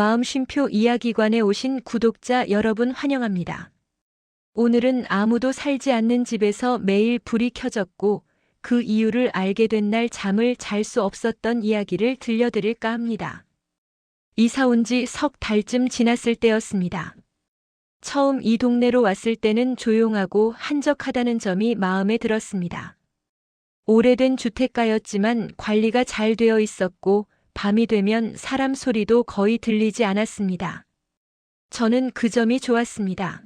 마음쉼표 이야기관에 오신 구독자 여러분 환영합니다. 오늘은 아무도 살지 않는 집에서 매일 불이 켜졌고 그 이유를 알게 된 날 잠을 잘 수 없었던 이야기를 들려드릴까 합니다. 이사 온 지 석 달쯤 지났을 때였습니다. 처음 이 동네로 왔을 때는 조용하고 한적하다는 점이 마음에 들었습니다. 오래된 주택가였지만 관리가 잘 되어 있었고 밤이 되면 사람 소리도 거의 들리지 않았습니다. 저는 그 점이 좋았습니다.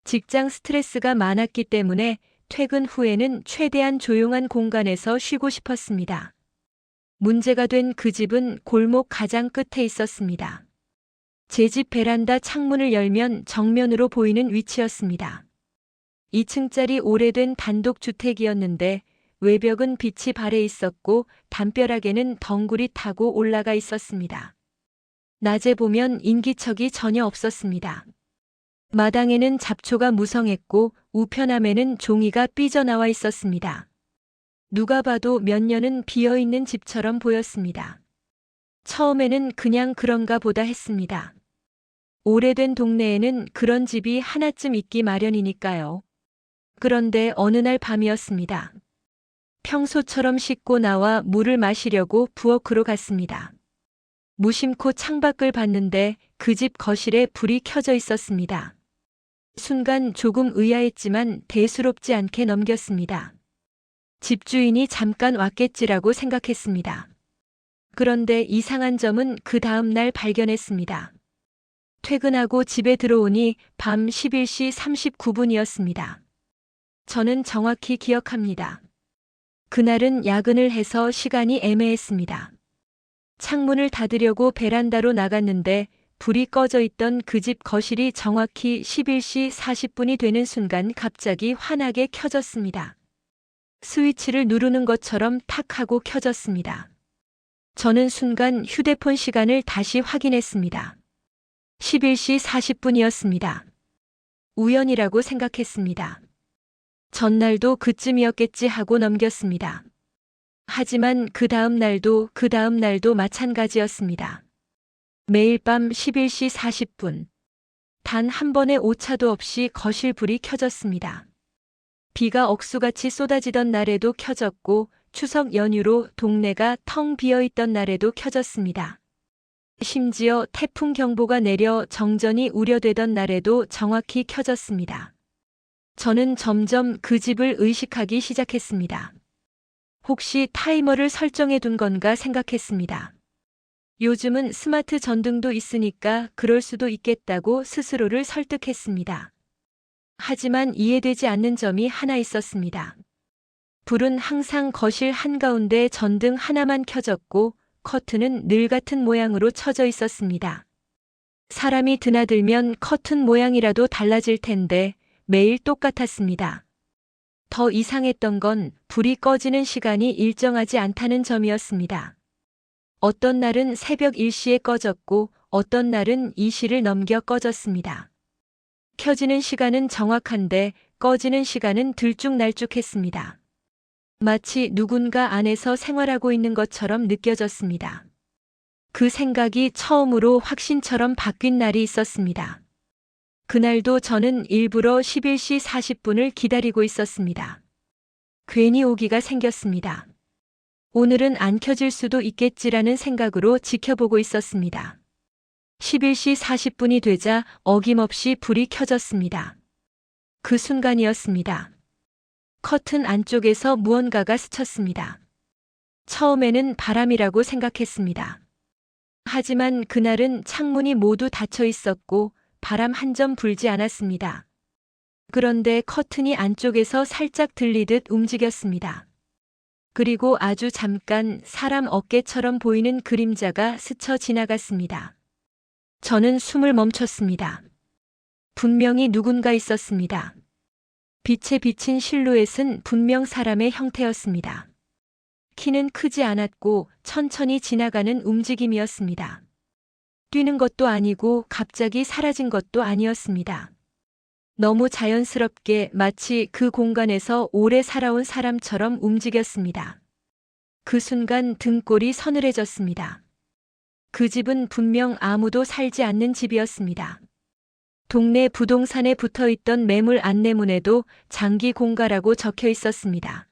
직장 스트레스가 많았기 때문에 퇴근 후에는 최대한 조용한 공간에서 쉬고 싶었습니다. 문제가 된 그 집은 골목 가장 끝에 있었습니다. 제 집 베란다 창문을 열면 정면으로 보이는 위치였습니다. 2층짜리 오래된 단독주택이었는데 외벽은 빛이 발해 있었고 담벼락에는 덩굴이 타고 올라가 있었습니다. 낮에 보면 인기척이 전혀 없었습니다. 마당에는 잡초가 무성했고 우편함에는 종이가 삐져나와 있었습니다. 누가 봐도 몇 년은 비어있는 집처럼 보였습니다. 처음에는 그냥 그런가 보다 했습니다. 오래된 동네에는 그런 집이 하나쯤 있기 마련이니까요. 그런데 어느 날 밤이었습니다. 평소처럼 씻고 나와 물을 마시려고 부엌으로 갔습니다. 무심코 창밖을 봤는데 그 집 거실에 불이 켜져 있었습니다. 순간 조금 의아했지만 대수롭지 않게 넘겼습니다. 집주인이 잠깐 왔겠지라고 생각했습니다. 그런데 이상한 점은 그 다음 날 발견했습니다. 퇴근하고 집에 들어오니 밤 11시 39분이었습니다. 저는 정확히 기억합니다. 그날은 야근을 해서 시간이 애매했습니다. 창문을 닫으려고 베란다로 나갔는데 불이 꺼져 있던 그 집 거실이 정확히 11시 40분이 되는 순간 갑자기 환하게 켜졌습니다. 스위치를 누르는 것처럼 탁 하고 켜졌습니다. 저는 순간 휴대폰 시간을 다시 확인했습니다. 11시 40분이었습니다. 우연이라고 생각했습니다. 전날도 그쯤이었겠지 하고 넘겼습니다. 하지만 그 다음 날도 마찬가지였습니다. 매일 밤 11시 40분. 단 한 번의 오차도 없이 거실 불이 켜졌습니다. 비가 억수같이 쏟아지던 날에도 켜졌고 추석 연휴로 동네가 텅 비어있던 날에도 켜졌습니다. 심지어 태풍 경보가 내려 정전이 우려되던 날에도 정확히 켜졌습니다. 저는 점점 그 집을 의식하기 시작했습니다. 혹시 타이머를 설정해 둔 건가 생각했습니다. 요즘은 스마트 전등도 있으니까 그럴 수도 있겠다고 스스로를 설득했습니다. 하지만 이해되지 않는 점이 하나 있었습니다. 불은 항상 거실 한가운데 전등 하나만 켜졌고 커튼은 늘 같은 모양으로 쳐져 있었습니다. 사람이 드나들면 커튼 모양이라도 달라질 텐데 매일 똑같았습니다. 더 이상했던 건 불이 꺼지는 시간이 일정하지 않다는 점이었습니다. 어떤 날은 새벽 1시에 꺼졌고 어떤 날은 2시를 넘겨 꺼졌습니다. 켜지는 시간은 정확한데 꺼지는 시간은 들쭉날쭉했습니다. 마치 누군가 안에서 생활하고 있는 것처럼 느껴졌습니다. 그 생각이 처음으로 확신처럼 바뀐 날이 있었습니다. 그날도 저는 일부러 11시 40분을 기다리고 있었습니다. 괜히 오기가 생겼습니다. 오늘은 안 켜질 수도 있겠지라는 생각으로 지켜보고 있었습니다. 11시 40분이 되자 어김없이 불이 켜졌습니다. 그 순간이었습니다. 커튼 안쪽에서 무언가가 스쳤습니다. 처음에는 바람이라고 생각했습니다. 하지만 그날은 창문이 모두 닫혀 있었고 바람 한 점 불지 않았습니다. 그런데 커튼이 안쪽에서 살짝 들리듯 움직였습니다. 그리고 아주 잠깐 사람 어깨처럼 보이는 그림자가 스쳐 지나갔습니다. 저는 숨을 멈췄습니다. 분명히 누군가 있었습니다. 빛에 비친 실루엣은 분명 사람의 형태였습니다. 키는 크지 않았고 천천히 지나가는 움직임이었습니다. 뛰는 것도 아니고 갑자기 사라진 것도 아니었습니다. 너무 자연스럽게 마치 그 공간에서 오래 살아온 사람처럼 움직였습니다. 그 순간 등골이 서늘해졌습니다. 그 집은 분명 아무도 살지 않는 집이었습니다. 동네 부동산에 붙어 있던 매물 안내문에도 장기 공가라고 적혀 있었습니다.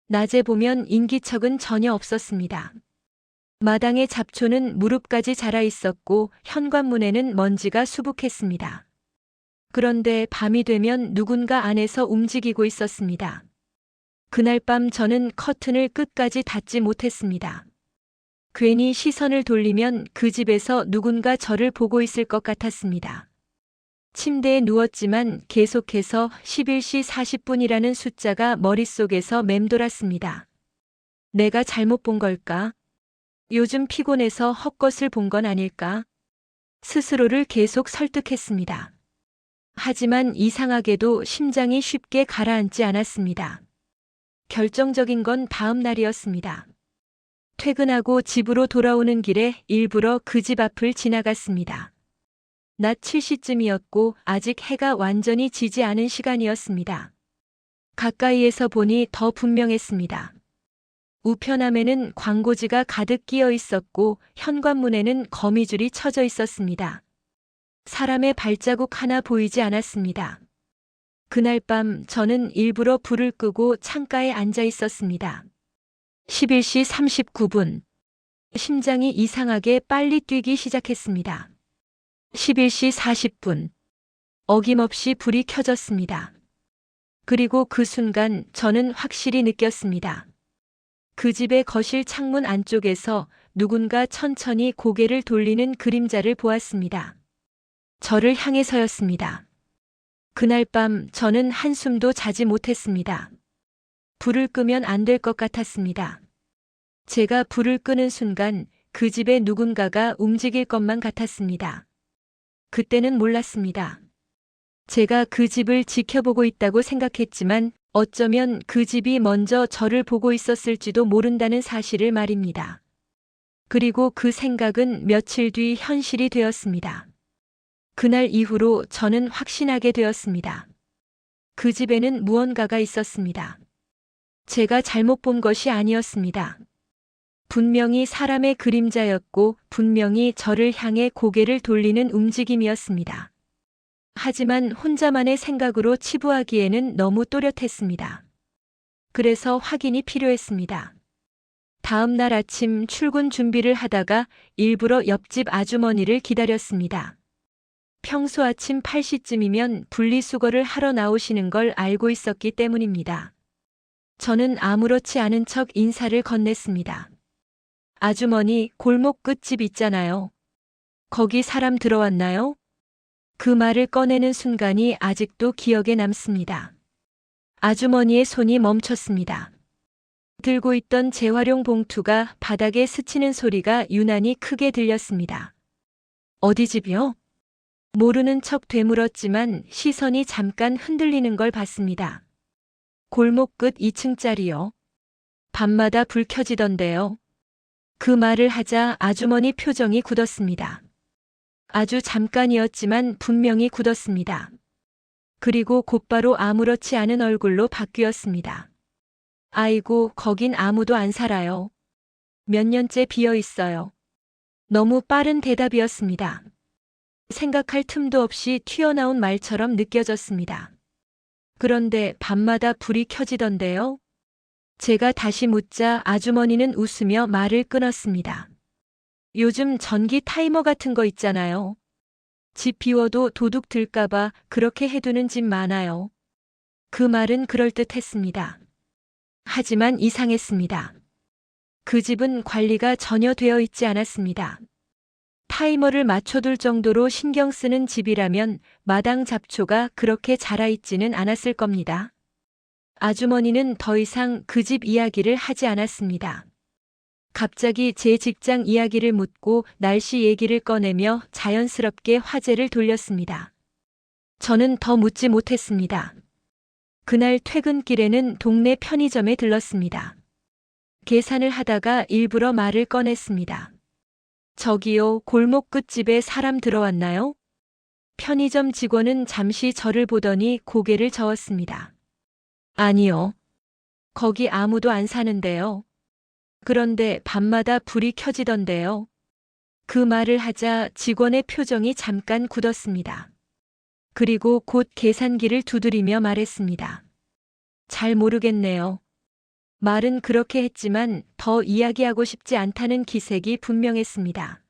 낮에 보면 인기척은 전혀 없었습니다. 마당의 잡초는 무릎까지 자라 있었고 현관문에는 먼지가 수북했습니다. 그런데 밤이 되면 누군가 안에서 움직이고 있었습니다. 그날 밤 저는 커튼을 끝까지 닫지 못했습니다. 괜히 시선을 돌리면 그 집에서 누군가 저를 보고 있을 것 같았습니다. 침대에 누웠지만 계속해서 11시 40분이라는 숫자가 머릿속에서 맴돌았습니다. 내가 잘못 본 걸까? 요즘 피곤해서 헛것을 본 건 아닐까? 스스로를 계속 설득했습니다. 하지만 이상하게도 심장이 쉽게 가라앉지 않았습니다. 결정적인 건 다음 날이었습니다. 퇴근하고 집으로 돌아오는 길에 일부러 그 집 앞을 지나갔습니다. 낮 7시쯤이었고 아직 해가 완전히 지지 않은 시간이었습니다. 가까이에서 보니 더 분명했습니다. 우편함에는 광고지가 가득 끼어 있었고 현관문에는 거미줄이 쳐져 있었습니다. 사람의 발자국 하나 보이지 않았습니다. 그날 밤 저는 일부러 불을 끄고 창가에 앉아 있었습니다. 11시 39분. 심장이 이상하게 빨리 뛰기 시작했습니다. 11시 40분. 어김없이 불이 켜졌습니다. 그리고 그 순간 저는 확실히 느꼈습니다. 그 집의 거실 창문 안쪽에서 누군가 천천히 고개를 돌리는 그림자를 보았습니다. 저를 향해서였습니다. 그날 밤 저는 한숨도 자지 못했습니다. 불을 끄면 안 될 것 같았습니다. 제가 불을 끄는 순간 그 집에 누군가가 움직일 것만 같았습니다. 그때는 몰랐습니다. 제가 그 집을 지켜보고 있다고 생각했지만 어쩌면 그 집이 먼저 저를 보고 있었을지도 모른다는 사실을 말입니다. 그리고 그 생각은 며칠 뒤 현실이 되었습니다. 그날 이후로 저는 확신하게 되었습니다. 그 집에는 무언가가 있었습니다. 제가 잘못 본 것이 아니었습니다. 분명히 사람의 그림자였고 분명히 저를 향해 고개를 돌리는 움직임이었습니다. 하지만 혼자만의 생각으로 치부하기에는 너무 또렷했습니다. 그래서 확인이 필요했습니다. 다음 날 아침 출근 준비를 하다가 일부러 옆집 아주머니를 기다렸습니다. 평소 아침 8시쯤이면 분리수거를 하러 나오시는 걸 알고 있었기 때문입니다. 저는 아무렇지 않은 척 인사를 건넸습니다. 아주머니, 골목 끝집 있잖아요. 거기 사람 들어왔나요? 그 말을 꺼내는 순간이 아직도 기억에 남습니다. 아주머니의 손이 멈췄습니다. 들고 있던 재활용 봉투가 바닥에 스치는 소리가 유난히 크게 들렸습니다. 어디 집이요? 모르는 척 되물었지만 시선이 잠깐 흔들리는 걸 봤습니다. 골목 끝 2층짜리요. 밤마다 불 켜지던데요. 그 말을 하자 아주머니 표정이 굳었습니다. 아주 잠깐이었지만 분명히 굳었습니다. 그리고 곧바로 아무렇지 않은 얼굴로 바뀌었습니다. 아이고, 거긴 아무도 안 살아요. 몇 년째 비어 있어요. 너무 빠른 대답이었습니다. 생각할 틈도 없이 튀어나온 말처럼 느껴졌습니다. 그런데 밤마다 불이 켜지던데요? 제가 다시 묻자 아주머니는 웃으며 말을 끊었습니다. 요즘 전기 타이머 같은 거 있잖아요. 집 비워도 도둑 들까봐 그렇게 해두는 집 많아요. 그 말은 그럴듯했습니다. 하지만 이상했습니다. 그 집은 관리가 전혀 되어 있지 않았습니다. 타이머를 맞춰둘 정도로 신경 쓰는 집이라면 마당 잡초가 그렇게 자라있지는 않았을 겁니다. 아주머니는 더 이상 그 집 이야기를 하지 않았습니다. 갑자기 제 직장 이야기를 묻고 날씨 얘기를 꺼내며 자연스럽게 화제를 돌렸습니다. 저는 더 묻지 못했습니다. 그날 퇴근길에는 동네 편의점에 들렀습니다. 계산을 하다가 일부러 말을 꺼냈습니다. 저기요, 골목 끝집에 사람 들어왔나요? 편의점 직원은 잠시 저를 보더니 고개를 저었습니다. 아니요. 거기 아무도 안 사는데요. 그런데 밤마다 불이 켜지던데요. 그 말을 하자 직원의 표정이 잠깐 굳었습니다. 그리고 곧 계산기를 두드리며 말했습니다. 잘 모르겠네요. 말은 그렇게 했지만 더 이야기하고 싶지 않다는 기색이 분명했습니다.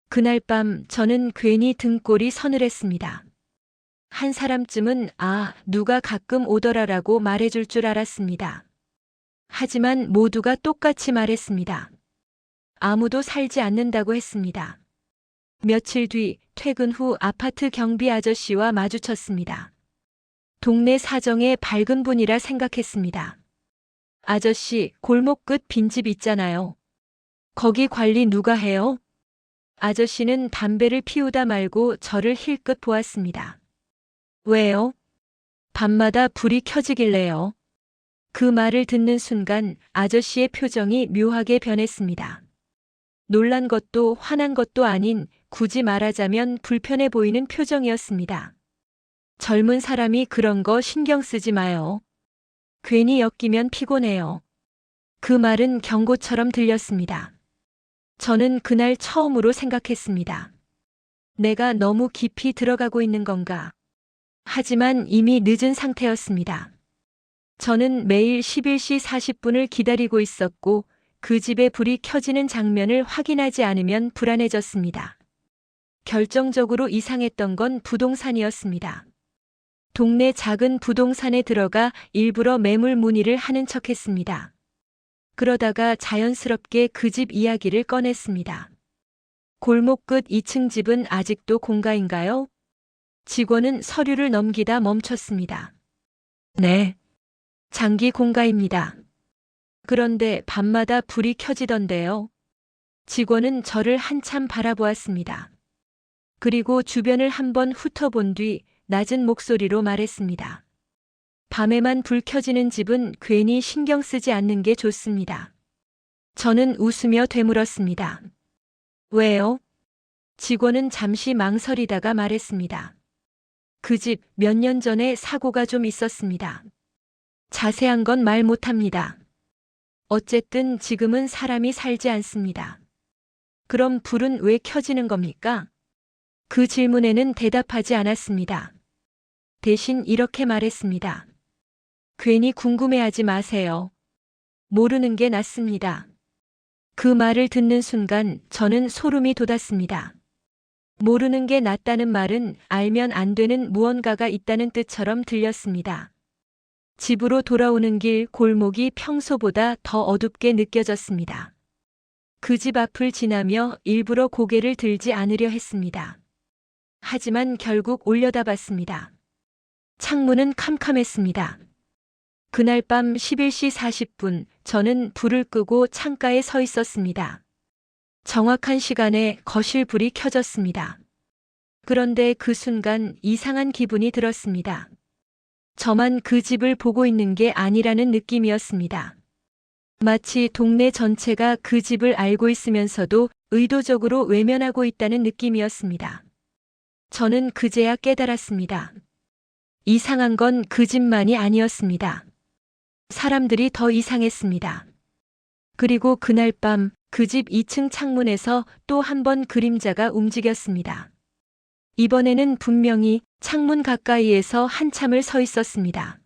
그날 밤 저는 괜히 등골이 서늘했습니다. 한 사람쯤은 누가 가끔 오더라라고 말해줄 줄 알았습니다. 하지만 모두가 똑같이 말했습니다. 아무도 살지 않는다고 했습니다. 며칠 뒤 퇴근 후 아파트 경비 아저씨와 마주쳤습니다. 동네 사정에 밝은 분이라 생각했습니다. 아저씨, 골목 끝 빈집 있잖아요. 거기 관리 누가 해요? 아저씨는 담배를 피우다 말고 저를 힐끗 보았습니다. 왜요? 밤마다 불이 켜지길래요. 그 말을 듣는 순간 아저씨의 표정이 묘하게 변했습니다. 놀란 것도 화난 것도 아닌 굳이 말하자면 불편해 보이는 표정이었습니다. 젊은 사람이 그런 거 신경 쓰지 마요. 괜히 엮이면 피곤해요. 그 말은 경고처럼 들렸습니다. 저는 그날 처음으로 생각했습니다. 내가 너무 깊이 들어가고 있는 건가? 하지만 이미 늦은 상태였습니다. 저는 매일 11시 40분을 기다리고 있었고 그 집에 불이 켜지는 장면을 확인하지 않으면 불안해졌습니다. 결정적으로 이상했던 건 부동산이었습니다. 동네 작은 부동산에 들어가 일부러 매물 문의를 하는 척했습니다. 그러다가 자연스럽게 그 집 이야기를 꺼냈습니다. 골목 끝 2층 집은 아직도 공가인가요? 직원은 서류를 넘기다 멈췄습니다. 네. 장기 공가입니다. 그런데 밤마다 불이 켜지던데요. 직원은 저를 한참 바라보았습니다. 그리고 주변을 한번 훑어본 뒤 낮은 목소리로 말했습니다. 밤에만 불 켜지는 집은 괜히 신경 쓰지 않는 게 좋습니다. 저는 웃으며 되물었습니다. 왜요? 직원은 잠시 망설이다가 말했습니다. 그 집 몇 년 전에 사고가 좀 있었습니다. 자세한 건 말 못합니다. 어쨌든 지금은 사람이 살지 않습니다. 그럼 불은 왜 켜지는 겁니까? 그 질문에는 대답하지 않았습니다. 대신 이렇게 말했습니다. 괜히 궁금해하지 마세요. 모르는 게 낫습니다. 그 말을 듣는 순간 저는 소름이 돋았습니다. 모르는 게 낫다는 말은 알면 안 되는 무언가가 있다는 뜻처럼 들렸습니다. 집으로 돌아오는 길 골목이 평소보다 더 어둡게 느껴졌습니다. 그 집 앞을 지나며 일부러 고개를 들지 않으려 했습니다. 하지만 결국 올려다봤습니다. 창문은 캄캄했습니다. 그날 밤 11시 40분 저는 불을 끄고 창가에 서 있었습니다. 정확한 시간에 거실 불이 켜졌습니다. 그런데 그 순간 이상한 기분이 들었습니다. 저만 그 집을 보고 있는 게 아니라는 느낌이었습니다. 마치 동네 전체가 그 집을 알고 있으면서도 의도적으로 외면하고 있다는 느낌이었습니다. 저는 그제야 깨달았습니다. 이상한 건 그 집만이 아니었습니다. 사람들이 더 이상했습니다. 그리고 그날 밤 그 집 2층 창문에서 또 한 번 그림자가 움직였습니다. 이번에는 분명히 창문 가까이에서 한참을 서 있었습니다.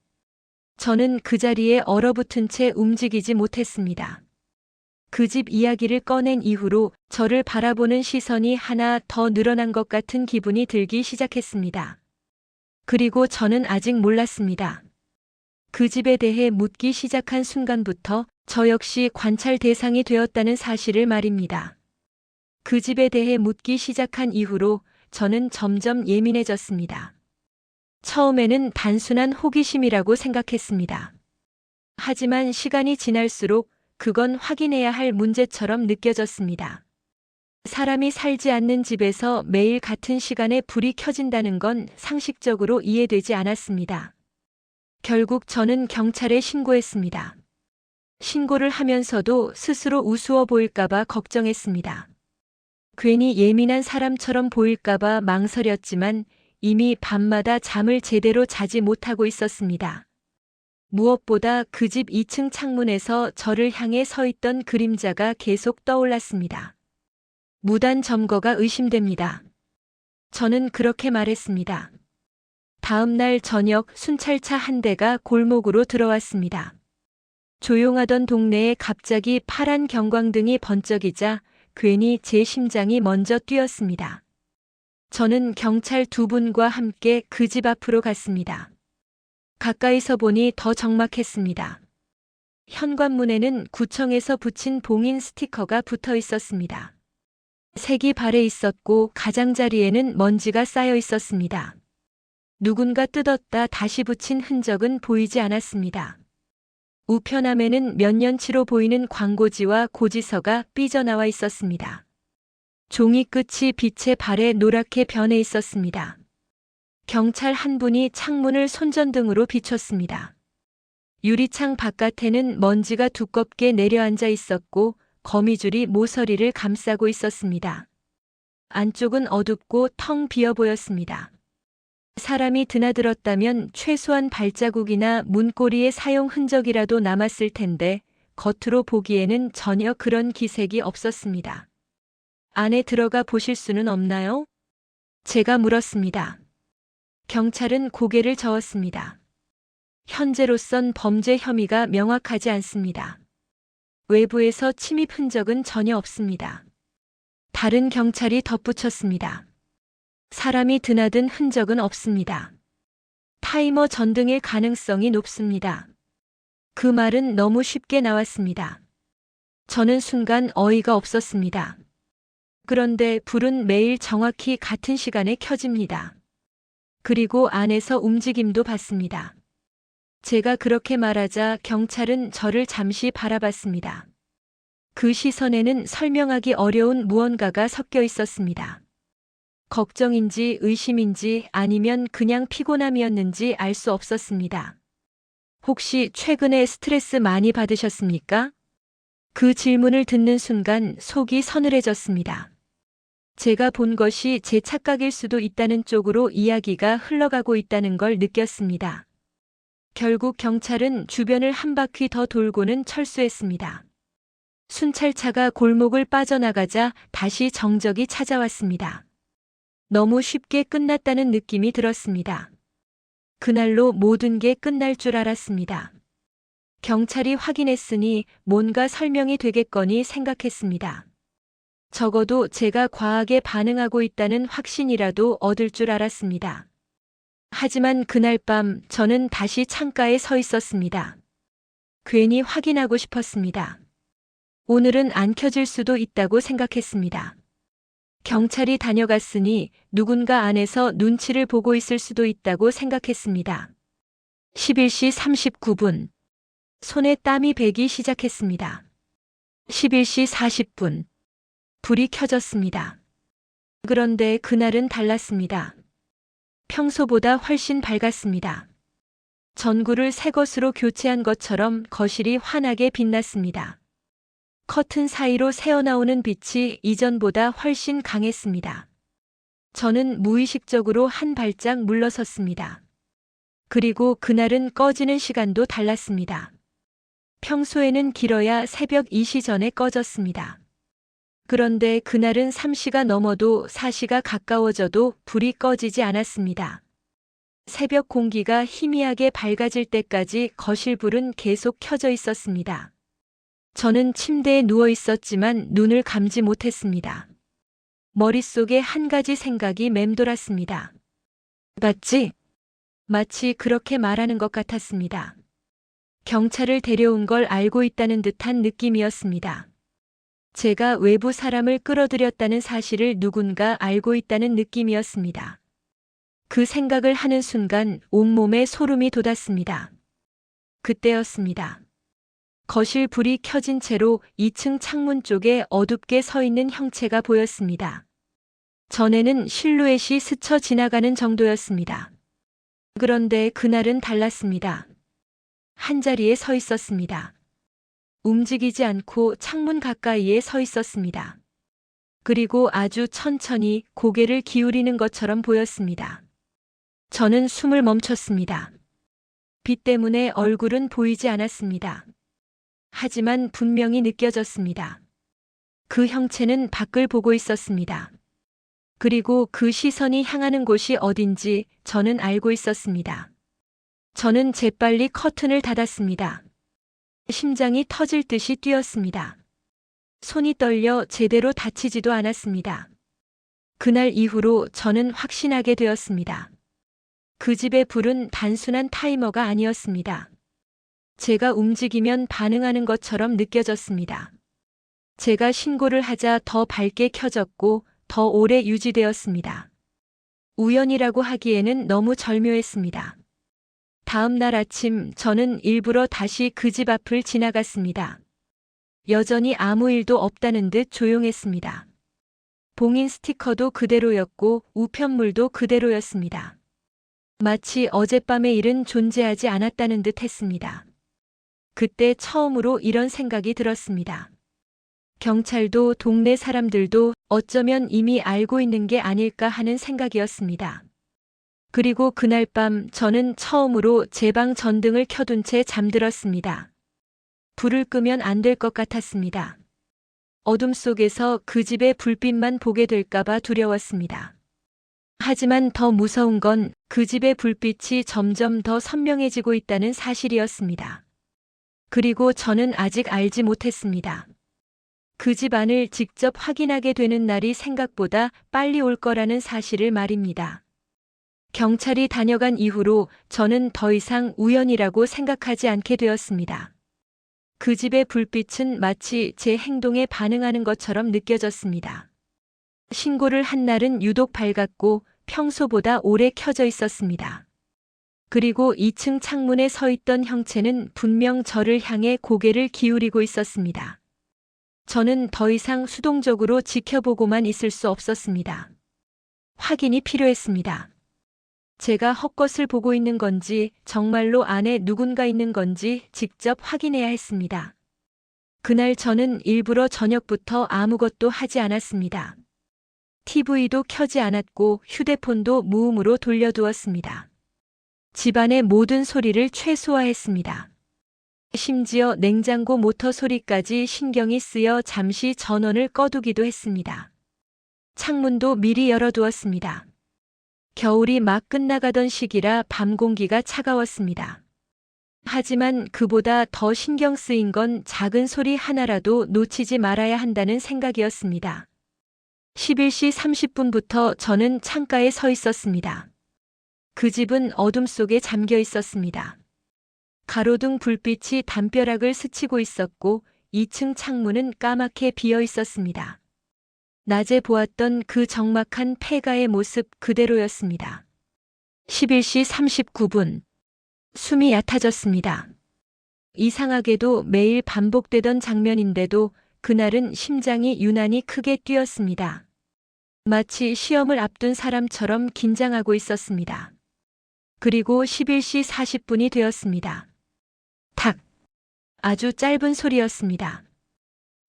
저는 그 자리에 얼어붙은 채 움직이지 못했습니다. 그 집 이야기를 꺼낸 이후로 저를 바라보는 시선이 하나 더 늘어난 것 같은 기분이 들기 시작했습니다. 그리고 저는 아직 몰랐습니다. 그 집에 대해 묻기 시작한 순간부터 저 역시 관찰 대상이 되었다는 사실을 말입니다. 그 집에 대해 묻기 시작한 이후로 저는 점점 예민해졌습니다. 처음에는 단순한 호기심이라고 생각했습니다. 하지만 시간이 지날수록 그건 확인해야 할 문제처럼 느껴졌습니다. 사람이 살지 않는 집에서 매일 같은 시간에 불이 켜진다는 건 상식적으로 이해되지 않았습니다. 결국 저는 경찰에 신고했습니다. 신고를 하면서도 스스로 우스워 보일까봐 걱정했습니다. 괜히 예민한 사람처럼 보일까봐 망설였지만 이미 밤마다 잠을 제대로 자지 못하고 있었습니다. 무엇보다 그 집 2층 창문에서 저를 향해 서 있던 그림자가 계속 떠올랐습니다. 무단 점거가 의심됩니다. 저는 그렇게 말했습니다. 다음 날 저녁 순찰차 한 대가 골목으로 들어왔습니다. 조용하던 동네에 갑자기 파란 경광등이 번쩍이자 괜히 제 심장이 먼저 뛰었습니다. 저는 경찰 두 분과 함께 그 집 앞으로 갔습니다. 가까이서 보니 더 적막했습니다. 현관문에는 구청에서 붙인 봉인 스티커가 붙어 있었습니다. 색이 발해 있었고 가장자리에는 먼지가 쌓여 있었습니다. 누군가 뜯었다 다시 붙인 흔적은 보이지 않았습니다. 우편함에는 몇 년치로 보이는 광고지와 고지서가 삐져나와 있었습니다. 종이 끝이 빛에 발해 노랗게 변해 있었습니다. 경찰 한 분이 창문을 손전등으로 비췄습니다. 유리창 바깥에는 먼지가 두껍게 내려앉아 있었고 거미줄이 모서리를 감싸고 있었습니다. 안쪽은 어둡고 텅 비어 보였습니다. 사람이 드나들었다면 최소한 발자국이나 문고리의 사용 흔적이라도 남았을 텐데 겉으로 보기에는 전혀 그런 기색이 없었습니다. 안에 들어가 보실 수는 없나요? 제가 물었습니다. 경찰은 고개를 저었습니다. 현재로선 범죄 혐의가 명확하지 않습니다. 외부에서 침입 흔적은 전혀 없습니다. 다른 경찰이 덧붙였습니다. 사람이 드나든 흔적은 없습니다. 타이머 전등일 가능성이 높습니다. 그 말은 너무 쉽게 나왔습니다. 저는 순간 어이가 없었습니다. 그런데 불은 매일 정확히 같은 시간에 켜집니다. 그리고 안에서 움직임도 봤습니다. 제가 그렇게 말하자 경찰은 저를 잠시 바라봤습니다. 그 시선에는 설명하기 어려운 무언가가 섞여 있었습니다. 걱정인지 의심인지 아니면 그냥 피곤함이었는지 알 수 없었습니다. 혹시 최근에 스트레스 많이 받으셨습니까? 그 질문을 듣는 순간 속이 서늘해졌습니다. 제가 본 것이 제 착각일 수도 있다는 쪽으로 이야기가 흘러가고 있다는 걸 느꼈습니다. 결국 경찰은 주변을 한 바퀴 더 돌고는 철수했습니다. 순찰차가 골목을 빠져나가자 다시 정적이 찾아왔습니다. 너무 쉽게 끝났다는 느낌이 들었습니다. 그날로 모든 게 끝날 줄 알았습니다. 경찰이 확인했으니 뭔가 설명이 되겠거니 생각했습니다. 적어도 제가 과하게 반응하고 있다는 확신이라도 얻을 줄 알았습니다. 하지만 그날 밤 저는 다시 창가에 서 있었습니다. 괜히 확인하고 싶었습니다. 오늘은 안 켜질 수도 있다고 생각했습니다. 경찰이 다녀갔으니 누군가 안에서 눈치를 보고 있을 수도 있다고 생각했습니다. 11시 39분. 손에 땀이 배기 시작했습니다. 11시 40분. 불이 켜졌습니다. 그런데 그날은 달랐습니다. 평소보다 훨씬 밝았습니다. 전구를 새 것으로 교체한 것처럼 거실이 환하게 빛났습니다. 커튼 사이로 새어나오는 빛이 이전보다 훨씬 강했습니다. 저는 무의식적으로 한 발짝 물러섰습니다. 그리고 그날은 꺼지는 시간도 달랐습니다. 평소에는 길어야 새벽 2시 전에 꺼졌습니다. 그런데 그날은 3시가 넘어도 4시가 가까워져도 불이 꺼지지 않았습니다. 새벽 공기가 희미하게 밝아질 때까지 거실 불은 계속 켜져 있었습니다. 저는 침대에 누워 있었지만 눈을 감지 못했습니다. 머릿속에 한 가지 생각이 맴돌았습니다. 봤지? 마치 그렇게 말하는 것 같았습니다. 경찰을 데려온 걸 알고 있다는 듯한 느낌이었습니다. 제가 외부 사람을 끌어들였다는 사실을 누군가 알고 있다는 느낌이었습니다. 그 생각을 하는 순간 온몸에 소름이 돋았습니다. 그때였습니다. 거실 불이 켜진 채로 2층 창문 쪽에 어둡게 서 있는 형체가 보였습니다. 전에는 실루엣이 스쳐 지나가는 정도였습니다. 그런데 그날은 달랐습니다. 한자리에 서 있었습니다. 움직이지 않고 창문 가까이에 서 있었습니다. 그리고 아주 천천히 고개를 기울이는 것처럼 보였습니다. 저는 숨을 멈췄습니다. 빛 때문에 얼굴은 보이지 않았습니다. 하지만 분명히 느껴졌습니다. 그 형체는 밖을 보고 있었습니다. 그리고 그 시선이 향하는 곳이 어딘지 저는 알고 있었습니다. 저는 재빨리 커튼을 닫았습니다. 심장이 터질 듯이 뛰었습니다. 손이 떨려 제대로 다치지도 않았습니다. 그날 이후로 저는 확신하게 되었습니다. 그 집의 불은 단순한 타이머가 아니었습니다. 제가 움직이면 반응하는 것처럼 느껴졌습니다. 제가 신고를 하자 더 밝게 켜졌고 더 오래 유지되었습니다. 우연이라고 하기에는 너무 절묘했습니다. 다음 날 아침 저는 일부러 다시 그 집 앞을 지나갔습니다. 여전히 아무 일도 없다는 듯 조용했습니다. 봉인 스티커도 그대로였고 우편물도 그대로였습니다. 마치 어젯밤의 일은 존재하지 않았다는 듯 했습니다. 그때 처음으로 이런 생각이 들었습니다. 경찰도 동네 사람들도 어쩌면 이미 알고 있는 게 아닐까 하는 생각이었습니다. 그리고 그날 밤 저는 처음으로 제 방 전등을 켜둔 채 잠들었습니다. 불을 끄면 안 될 것 같았습니다. 어둠 속에서 그 집의 불빛만 보게 될까봐 두려웠습니다. 하지만 더 무서운 건 그 집의 불빛이 점점 더 선명해지고 있다는 사실이었습니다. 그리고 저는 아직 알지 못했습니다. 그 집 안을 직접 확인하게 되는 날이 생각보다 빨리 올 거라는 사실을 말입니다. 경찰이 다녀간 이후로 저는 더 이상 우연이라고 생각하지 않게 되었습니다. 그 집의 불빛은 마치 제 행동에 반응하는 것처럼 느껴졌습니다. 신고를 한 날은 유독 밝았고 평소보다 오래 켜져 있었습니다. 그리고 2층 창문에 서 있던 형체는 분명 저를 향해 고개를 기울이고 있었습니다. 저는 더 이상 수동적으로 지켜보고만 있을 수 없었습니다. 확인이 필요했습니다. 제가 헛것을 보고 있는 건지 정말로 안에 누군가 있는 건지 직접 확인해야 했습니다. 그날 저는 일부러 저녁부터 아무것도 하지 않았습니다. TV도 켜지 않았고 휴대폰도 무음으로 돌려두었습니다. 집안의 모든 소리를 최소화했습니다. 심지어 냉장고 모터 소리까지 신경이 쓰여 잠시 전원을 꺼두기도 했습니다. 창문도 미리 열어두었습니다. 겨울이 막 끝나가던 시기라 밤 공기가 차가웠습니다. 하지만 그보다 더 신경 쓰인 건 작은 소리 하나라도 놓치지 말아야 한다는 생각이었습니다. 11시 30분부터 저는 창가에 서 있었습니다. 그 집은 어둠 속에 잠겨 있었습니다. 가로등 불빛이 담벼락을 스치고 있었고 2층 창문은 까맣게 비어 있었습니다. 낮에 보았던 그 적막한 폐가의 모습 그대로였습니다. 11시 39분. 숨이 얕아졌습니다. 이상하게도 매일 반복되던 장면인데도 그날은 심장이 유난히 크게 뛰었습니다. 마치 시험을 앞둔 사람처럼 긴장하고 있었습니다. 그리고 11시 40분이 되었습니다. 탁! 아주 짧은 소리였습니다.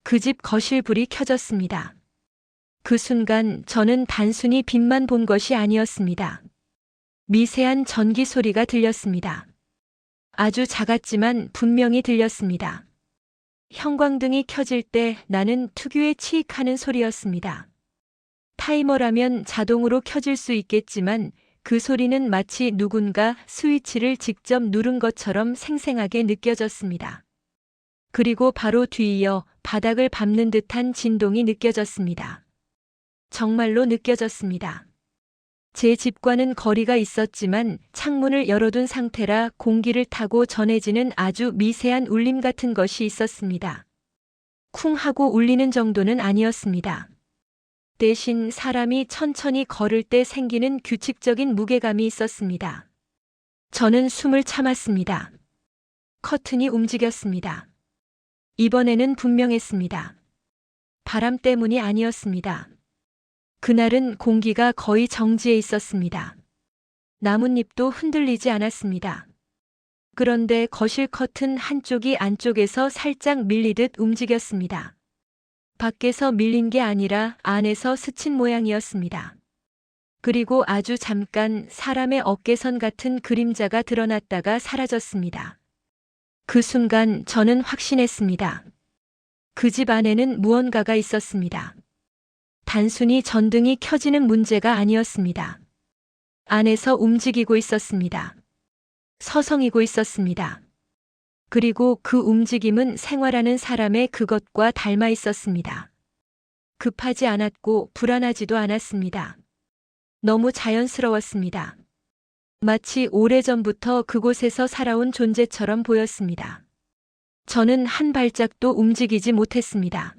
그 집 거실 불이 켜졌습니다. 그 순간 저는 단순히 빛만 본 것이 아니었습니다. 미세한 전기 소리가 들렸습니다. 아주 작았지만 분명히 들렸습니다. 형광등이 켜질 때 나는 특유의 치익하는 소리였습니다. 타이머라면 자동으로 켜질 수 있겠지만 그 소리는 마치 누군가 스위치를 직접 누른 것처럼 생생하게 느껴졌습니다. 그리고 바로 뒤이어 바닥을 밟는 듯한 진동이 느껴졌습니다. 정말로 느껴졌습니다. 제 집과는 거리가 있었지만 창문을 열어둔 상태라 공기를 타고 전해지는 아주 미세한 울림 같은 것이 있었습니다. 쿵 하고 울리는 정도는 아니었습니다. 대신 사람이 천천히 걸을 때 생기는 규칙적인 무게감이 있었습니다. 저는 숨을 참았습니다. 커튼이 움직였습니다. 이번에는 분명했습니다. 바람 때문이 아니었습니다. 그날은 공기가 거의 정지해 있었습니다. 나뭇잎도 흔들리지 않았습니다. 그런데 거실 커튼 한쪽이 안쪽에서 살짝 밀리듯 움직였습니다. 밖에서 밀린 게 아니라 안에서 스친 모양이었습니다. 그리고 아주 잠깐 사람의 어깨선 같은 그림자가 드러났다가 사라졌습니다. 그 순간 저는 확신했습니다. 그 집 안에는 무언가가 있었습니다. 단순히 전등이 켜지는 문제가 아니었습니다. 안에서 움직이고 있었습니다. 서성이고 있었습니다. 그리고 그 움직임은 생활하는 사람의 그것과 닮아 있었습니다. 급하지 않았고 불안하지도 않았습니다. 너무 자연스러웠습니다. 마치 오래전부터 그곳에서 살아온 존재처럼 보였습니다. 저는 한 발짝도 움직이지 못했습니다.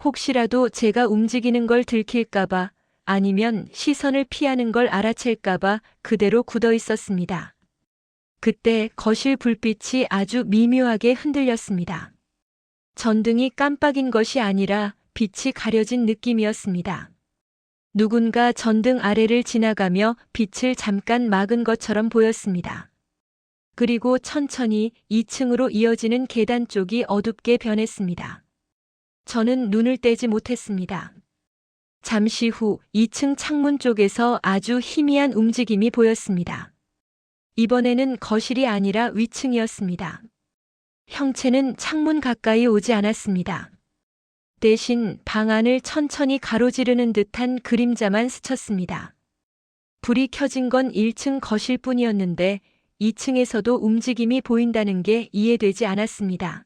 혹시라도 제가 움직이는 걸 들킬까봐 아니면 시선을 피하는 걸 알아챌까봐 그대로 굳어 있었습니다. 그때 거실 불빛이 아주 미묘하게 흔들렸습니다. 전등이 깜빡인 것이 아니라 빛이 가려진 느낌이었습니다. 누군가 전등 아래를 지나가며 빛을 잠깐 막은 것처럼 보였습니다. 그리고 천천히 2층으로 이어지는 계단 쪽이 어둡게 변했습니다. 저는 눈을 떼지 못했습니다. 잠시 후 2층 창문 쪽에서 아주 희미한 움직임이 보였습니다. 이번에는 거실이 아니라 위층이었습니다. 형체는 창문 가까이 오지 않았습니다. 대신 방 안을 천천히 가로지르는 듯한 그림자만 스쳤습니다. 불이 켜진 건 1층 거실뿐이었는데 2층에서도 움직임이 보인다는 게 이해되지 않았습니다.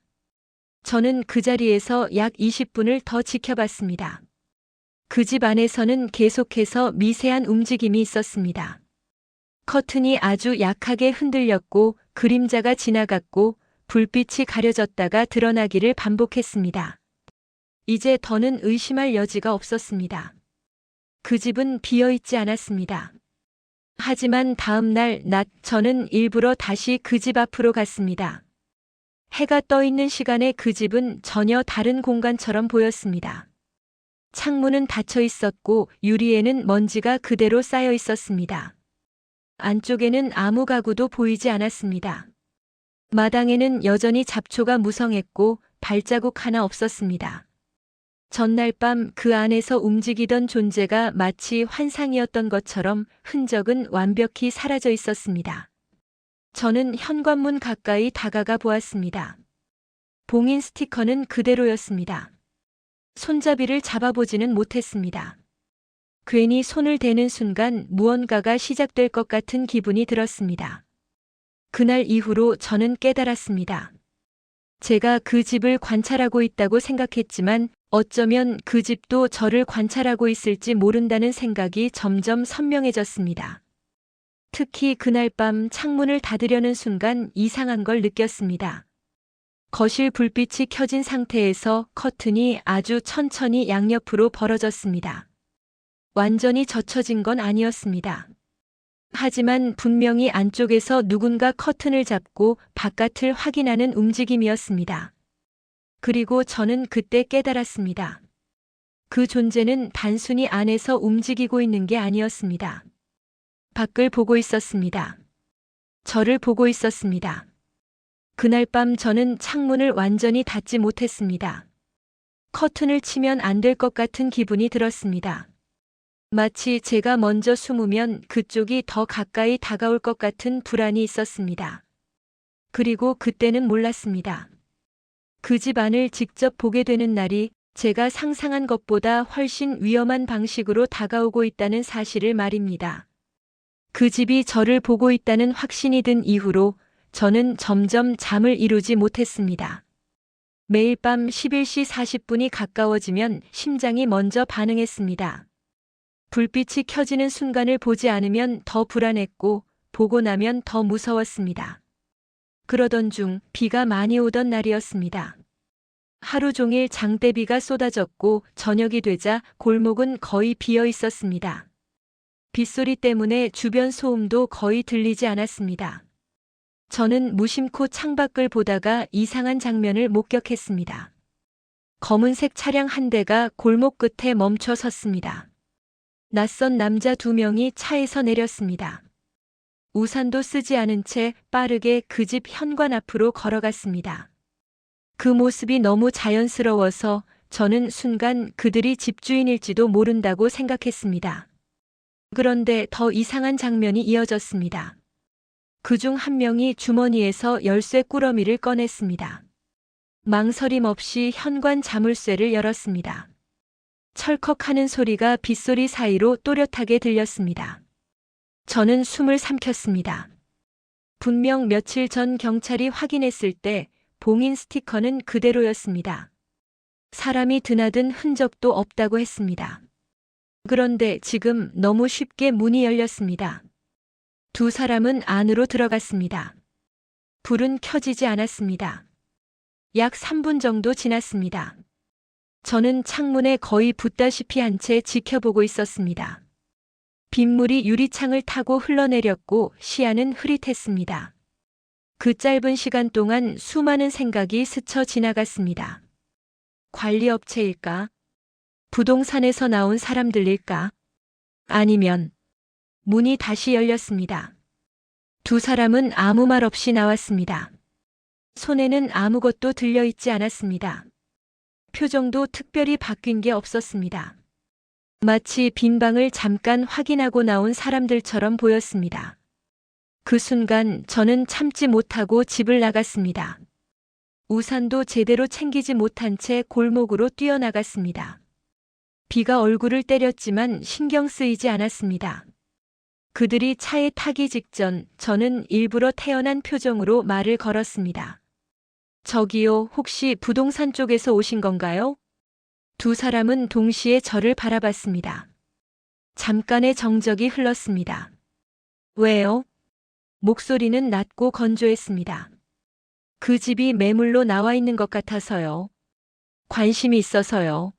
저는 그 자리에서 약 20분을 더 지켜봤습니다. 그 집 안에서는 계속해서 미세한 움직임이 있었습니다. 커튼이 아주 약하게 흔들렸고 그림자가 지나갔고 불빛이 가려졌다가 드러나기를 반복했습니다. 이제 더는 의심할 여지가 없었습니다. 그 집은 비어있지 않았습니다. 하지만 다음 날 낮 저는 일부러 다시 그 집 앞으로 갔습니다. 해가 떠 있는 시간에 그 집은 전혀 다른 공간처럼 보였습니다. 창문은 닫혀 있었고 유리에는 먼지가 그대로 쌓여 있었습니다. 안쪽에는 아무 가구도 보이지 않았습니다. 마당에는 여전히 잡초가 무성했고 발자국 하나 없었습니다. 전날 밤 그 안에서 움직이던 존재가 마치 환상이었던 것처럼 흔적은 완벽히 사라져 있었습니다. 저는 현관문 가까이 다가가 보았습니다. 봉인 스티커는 그대로였습니다. 손잡이를 잡아보지는 못했습니다. 괜히 손을 대는 순간 무언가가 시작될 것 같은 기분이 들었습니다. 그날 이후로 저는 깨달았습니다. 제가 그 집을 관찰하고 있다고 생각했지만 어쩌면 그 집도 저를 관찰하고 있을지 모른다는 생각이 점점 선명해졌습니다. 특히 그날 밤 창문을 닫으려는 순간 이상한 걸 느꼈습니다. 거실 불빛이 켜진 상태에서 커튼이 아주 천천히 양옆으로 벌어졌습니다. 완전히 젖혀진 건 아니었습니다. 하지만 분명히 안쪽에서 누군가 커튼을 잡고 바깥을 확인하는 움직임이었습니다. 그리고 저는 그때 깨달았습니다. 그 존재는 단순히 안에서 움직이고 있는 게 아니었습니다. 밖을 보고 있었습니다. 저를 보고 있었습니다. 그날 밤 저는 창문을 완전히 닫지 못했습니다. 커튼을 치면 안 될 것 같은 기분이 들었습니다. 마치 제가 먼저 숨으면 그쪽이 더 가까이 다가올 것 같은 불안이 있었습니다. 그리고 그때는 몰랐습니다. 그 집 안을 직접 보게 되는 날이 제가 상상한 것보다 훨씬 위험한 방식으로 다가오고 있다는 사실을 말입니다. 그 집이 저를 보고 있다는 확신이 든 이후로 저는 점점 잠을 이루지 못했습니다. 매일 밤 11시 40분이 가까워지면 심장이 먼저 반응했습니다. 불빛이 켜지는 순간을 보지 않으면 더 불안했고 보고 나면 더 무서웠습니다. 그러던 중 비가 많이 오던 날이었습니다. 하루 종일 장대비가 쏟아졌고 저녁이 되자 골목은 거의 비어 있었습니다. 빗소리 때문에 주변 소음도 거의 들리지 않았습니다. 저는 무심코 창밖을 보다가 이상한 장면을 목격했습니다. 검은색 차량 한 대가 골목 끝에 멈춰 섰습니다. 낯선 남자 2명이 차에서 내렸습니다. 우산도 쓰지 않은 채 빠르게 그 집 현관 앞으로 걸어갔습니다. 그 모습이 너무 자연스러워서 저는 순간 그들이 집주인일지도 모른다고 생각했습니다. 그런데 더 이상한 장면이 이어졌습니다. 그중 한 명이 주머니에서 열쇠 꾸러미를 꺼냈습니다. 망설임 없이 현관 자물쇠를 열었습니다. 철컥하는 소리가 빗소리 사이로 또렷하게 들렸습니다. 저는 숨을 삼켰습니다. 분명 며칠 전 경찰이 확인했을 때 봉인 스티커는 그대로였습니다. 사람이 드나든 흔적도 없다고 했습니다. 그런데 지금 너무 쉽게 문이 열렸습니다. 두 사람은 안으로 들어갔습니다. 불은 켜지지 않았습니다. 약 3분 정도 지났습니다. 저는 창문에 거의 붙다시피 한 채 지켜보고 있었습니다. 빗물이 유리창을 타고 흘러내렸고 시야는 흐릿했습니다. 그 짧은 시간 동안 수많은 생각이 스쳐 지나갔습니다. 관리업체일까? 부동산에서 나온 사람들일까? 아니면 문이 다시 열렸습니다. 두 사람은 아무 말 없이 나왔습니다. 손에는 아무것도 들려있지 않았습니다. 표정도 특별히 바뀐 게 없었습니다. 마치 빈 방을 잠깐 확인하고 나온 사람들처럼 보였습니다. 그 순간 저는 참지 못하고 집을 나갔습니다. 우산도 제대로 챙기지 못한 채 골목으로 뛰어나갔습니다. 비가 얼굴을 때렸지만 신경 쓰이지 않았습니다. 그들이 차에 타기 직전 저는 일부러 태연한 표정으로 말을 걸었습니다. 저기요, 혹시 부동산 쪽에서 오신 건가요? 두 사람은 동시에 저를 바라봤습니다. 잠깐의 정적이 흘렀습니다. 왜요? 목소리는 낮고 건조했습니다. 그 집이 매물로 나와 있는 것 같아서요. 관심이 있어서요.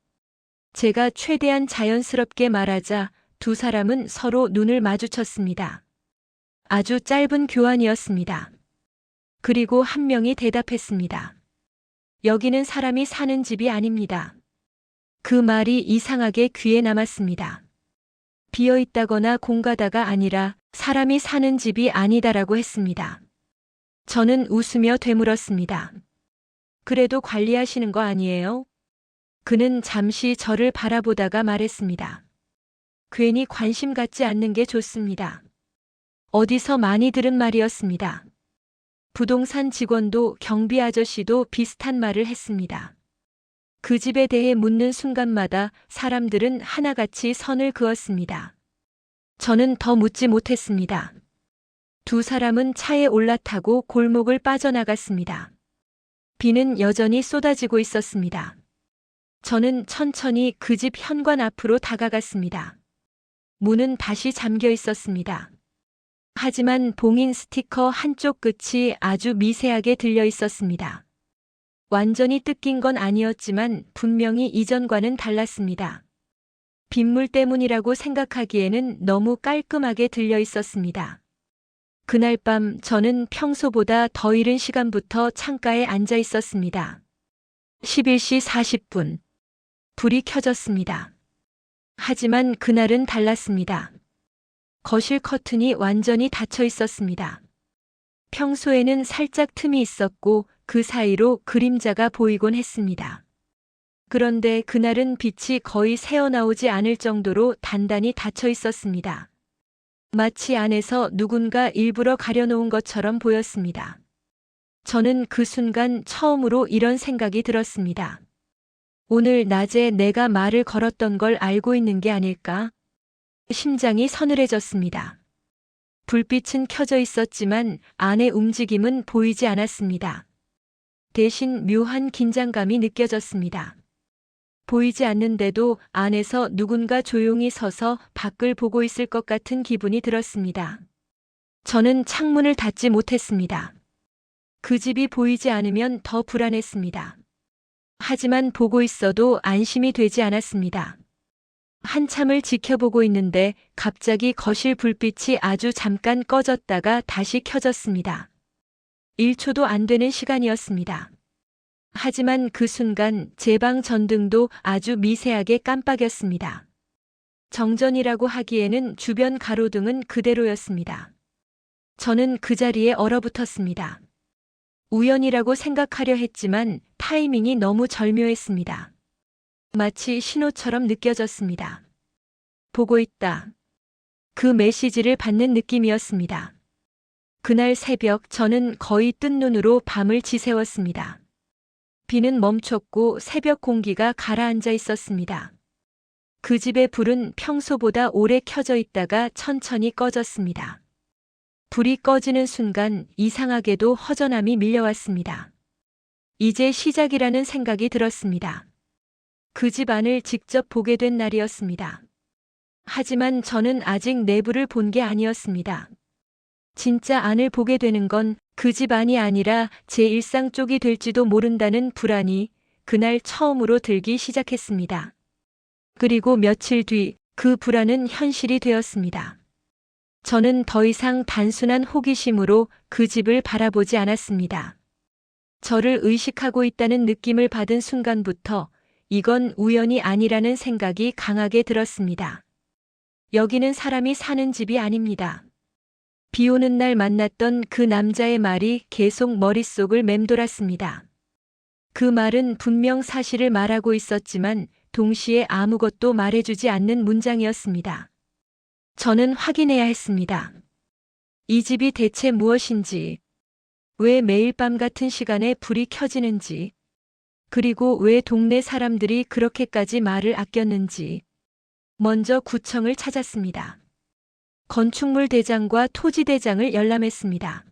제가 최대한 자연스럽게 말하자 두 사람은 서로 눈을 마주쳤습니다. 아주 짧은 교환이었습니다. 그리고 한 명이 대답했습니다. 여기는 사람이 사는 집이 아닙니다. 그 말이 이상하게 귀에 남았습니다. 비어있다거나 공가다가 아니라 사람이 사는 집이 아니다라고 했습니다. 저는 웃으며 되물었습니다. 그래도 관리하시는 거 아니에요? 그는 잠시 저를 바라보다가 말했습니다. 괜히 관심 갖지 않는 게 좋습니다. 어디서 많이 들은 말이었습니다. 부동산 직원도 경비 아저씨도 비슷한 말을 했습니다. 그 집에 대해 묻는 순간마다 사람들은 하나같이 선을 그었습니다. 저는 더 묻지 못했습니다. 두 사람은 차에 올라타고 골목을 빠져나갔습니다. 비는 여전히 쏟아지고 있었습니다. 저는 천천히 그 집 현관 앞으로 다가갔습니다. 문은 다시 잠겨 있었습니다. 하지만 봉인 스티커 한쪽 끝이 아주 미세하게 들려 있었습니다. 완전히 뜯긴 건 아니었지만 분명히 이전과는 달랐습니다. 빗물 때문이라고 생각하기에는 너무 깔끔하게 들려 있었습니다. 그날 밤 저는 평소보다 더 이른 시간부터 창가에 앉아 있었습니다. 11시 40분. 불이 켜졌습니다. 하지만 그날은 달랐습니다. 거실 커튼이 완전히 닫혀 있었습니다. 평소에는 살짝 틈이 있었고 그 사이로 그림자가 보이곤 했습니다. 그런데 그날은 빛이 거의 새어나오지 않을 정도로 단단히 닫혀 있었습니다. 마치 안에서 누군가 일부러 가려놓은 것처럼 보였습니다. 저는 그 순간 처음으로 이런 생각이 들었습니다. 오늘 낮에 내가 말을 걸었던 걸 알고 있는 게 아닐까? 심장이 서늘해졌습니다. 불빛은 켜져 있었지만 안의 움직임은 보이지 않았습니다. 대신 묘한 긴장감이 느껴졌습니다. 보이지 않는데도 안에서 누군가 조용히 서서 밖을 보고 있을 것 같은 기분이 들었습니다. 저는 창문을 닫지 못했습니다. 그 집이 보이지 않으면 더 불안했습니다. 하지만 보고 있어도 안심이 되지 않았습니다. 한참을 지켜보고 있는데 갑자기 거실 불빛이 아주 잠깐 꺼졌다가 다시 켜졌습니다. 1초도 안 되는 시간이었습니다. 하지만 그 순간 제 방 전등도 아주 미세하게 깜빡였습니다. 정전이라고 하기에는 주변 가로등은 그대로였습니다. 저는 그 자리에 얼어붙었습니다. 우연이라고 생각하려 했지만 타이밍이 너무 절묘했습니다. 마치 신호처럼 느껴졌습니다. 보고 있다. 그 메시지를 받는 느낌이었습니다. 그날 새벽 저는 거의 뜬 눈으로 밤을 지새웠습니다. 비는 멈췄고 새벽 공기가 가라앉아 있었습니다. 그 집의 불은 평소보다 오래 켜져 있다가 천천히 꺼졌습니다. 불이 꺼지는 순간 이상하게도 허전함이 밀려왔습니다. 이제 시작이라는 생각이 들었습니다. 그 집 안을 직접 보게 된 날이었습니다. 하지만 저는 아직 내부를 본 게 아니었습니다. 진짜 안을 보게 되는 건 그 집 안이 아니라 제 일상 쪽이 될지도 모른다는 불안이 그날 처음으로 들기 시작했습니다. 그리고 며칠 뒤 그 불안은 현실이 되었습니다. 저는 더 이상 단순한 호기심으로 그 집을 바라보지 않았습니다. 저를 의식하고 있다는 느낌을 받은 순간부터 이건 우연이 아니라는 생각이 강하게 들었습니다. 여기는 사람이 사는 집이 아닙니다. 비 오는 날 만났던 그 남자의 말이 계속 머릿속을 맴돌았습니다. 그 말은 분명 사실을 말하고 있었지만 동시에 아무것도 말해주지 않는 문장이었습니다. 저는 확인해야 했습니다. 이 집이 대체 무엇인지, 왜 매일 밤 같은 시간에 불이 켜지는지, 그리고 왜 동네 사람들이 그렇게까지 말을 아꼈는지. 먼저 구청을 찾았습니다. 건축물 대장과 토지 대장을 열람했습니다.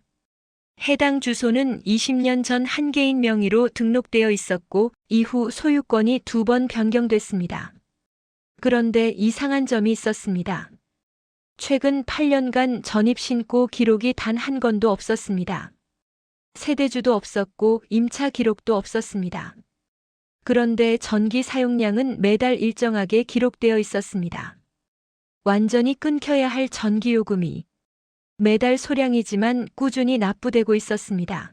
해당 주소는 20년 전 한 개인 명의로 등록되어 있었고 이후 소유권이 2번 변경됐습니다. 그런데 이상한 점이 있었습니다. 최근 8년간 전입신고 기록이 단 한 건도 없었습니다. 세대주도 없었고 임차 기록도 없었습니다. 그런데 전기 사용량은 매달 일정하게 기록되어 있었습니다. 완전히 끊겨야 할 전기요금이 매달 소량이지만 꾸준히 납부되고 있었습니다.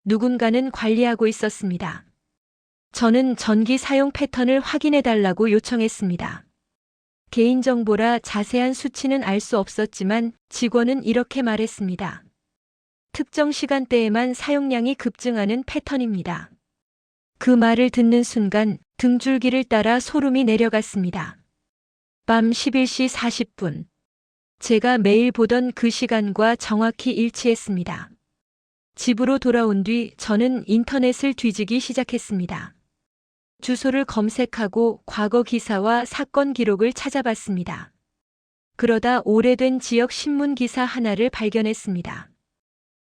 누군가는 관리하고 있었습니다. 저는 전기 사용 패턴을 확인해 달라고 요청했습니다. 개인정보라 자세한 수치는 알 수 없었지만 직원은 이렇게 말했습니다. 특정 시간대에만 사용량이 급증하는 패턴입니다. 그 말을 듣는 순간 등줄기를 따라 소름이 내려갔습니다. 밤 11시 40분. 제가 매일 보던 그 시간과 정확히 일치했습니다. 집으로 돌아온 뒤 저는 인터넷을 뒤지기 시작했습니다. 주소를 검색하고 과거 기사와 사건 기록을 찾아봤습니다. 그러다 오래된 지역 신문 기사 하나를 발견했습니다.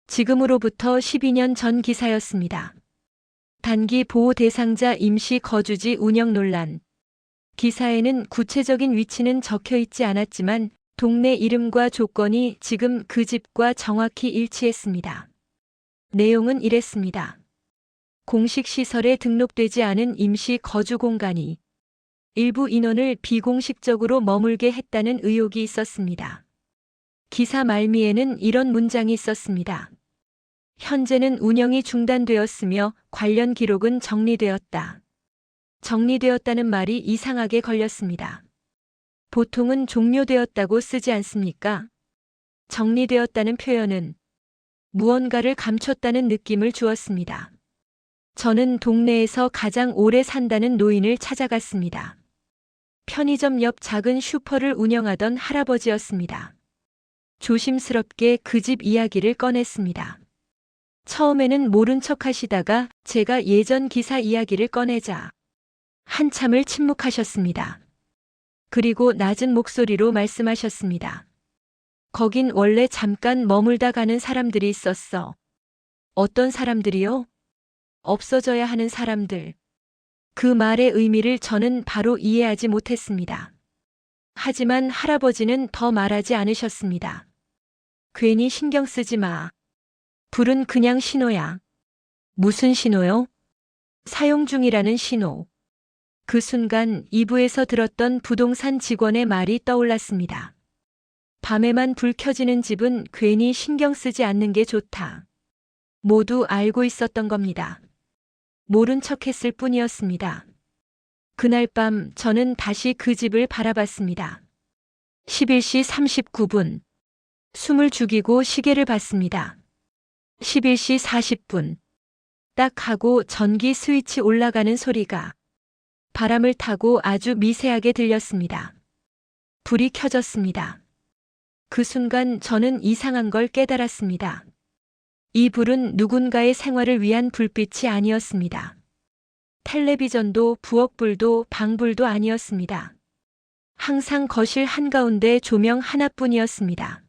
지금으로부터 12년 전 기사였습니다. 단기 보호 대상자 임시 거주지 운영 논란. 기사에는 구체적인 위치는 적혀 있지 않았지만 동네 이름과 조건이 지금 그 집과 정확히 일치했습니다. 내용은 이랬습니다. 공식 시설에 등록되지 않은 임시 거주 공간이 일부 인원을 비공식적으로 머물게 했다는 의혹이 있었습니다. 기사 말미에는 이런 문장이 있었습니다. 현재는 운영이 중단되었으며 관련 기록은 정리되었다. 정리되었다는 말이 이상하게 걸렸습니다. 보통은 종료되었다고 쓰지 않습니까? 정리되었다는 표현은 무언가를 감췄다는 느낌을 주었습니다. 저는 동네에서 가장 오래 산다는 노인을 찾아갔습니다. 편의점 옆 작은 슈퍼를 운영하던 할아버지였습니다. 조심스럽게 그 집 이야기를 꺼냈습니다. 처음에는 모른 척 하시다가 제가 예전 기사 이야기를 꺼내자 한참을 침묵하셨습니다. 그리고 낮은 목소리로 말씀하셨습니다. 거긴 원래 잠깐 머물다 가는 사람들이 있었어. 어떤 사람들이요? 없어져야 하는 사람들. 그 말의 의미를 저는 바로 이해하지 못했습니다. 하지만 할아버지는 더 말하지 않으셨습니다. 괜히 신경 쓰지 마. 불은 그냥 신호야. 무슨 신호요? 사용 중이라는 신호. 그 순간 2부에서 들었던 부동산 직원의 말이 떠올랐습니다. 밤에만 불 켜지는 집은 괜히 신경 쓰지 않는 게 좋다. 모두 알고 있었던 겁니다. 모른 척 했을 뿐이었습니다. 그날 밤 저는 다시 그 집을 바라봤습니다. 11시 39분. 숨을 죽이고 시계를 봤습니다. 11시 40분. 딱 하고 전기 스위치 올라가는 소리가 바람을 타고 아주 미세하게 들렸습니다. 불이 켜졌습니다. 그 순간 저는 이상한 걸 깨달았습니다. 이 불은 누군가의 생활을 위한 불빛이 아니었습니다. 텔레비전도 부엌불도 방불도 아니었습니다. 항상 거실 한가운데 조명 하나뿐이었습니다.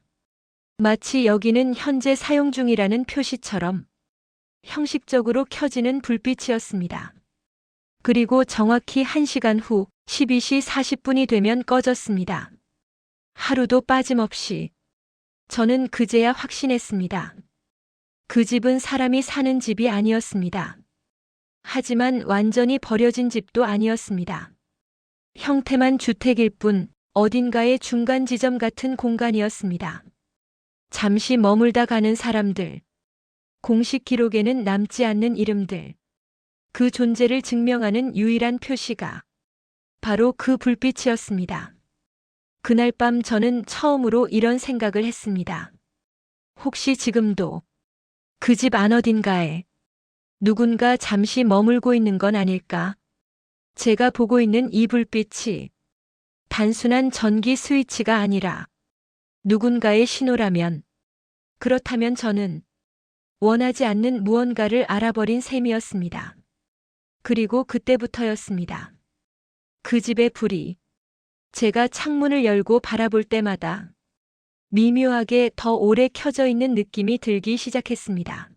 마치 여기는 현재 사용 중이라는 표시처럼 형식적으로 켜지는 불빛이었습니다. 그리고 정확히 1시간 후 12시 40분이 되면 꺼졌습니다. 하루도 빠짐없이. 저는 그제야 확신했습니다. 그 집은 사람이 사는 집이 아니었습니다. 하지만 완전히 버려진 집도 아니었습니다. 형태만 주택일 뿐 어딘가의 중간 지점 같은 공간이었습니다. 잠시 머물다 가는 사람들, 공식 기록에는 남지 않는 이름들, 그 존재를 증명하는 유일한 표시가 바로 그 불빛이었습니다. 그날 밤 저는 처음으로 이런 생각을 했습니다. 혹시 지금도 그 집 안 어딘가에 누군가 잠시 머물고 있는 건 아닐까? 제가 보고 있는 이 불빛이 단순한 전기 스위치가 아니라 누군가의 신호라면, 그렇다면 저는 원하지 않는 무언가를 알아버린 셈이었습니다. 그리고 그때부터였습니다. 그 집의 불이 제가 창문을 열고 바라볼 때마다 미묘하게 더 오래 켜져 있는 느낌이 들기 시작했습니다.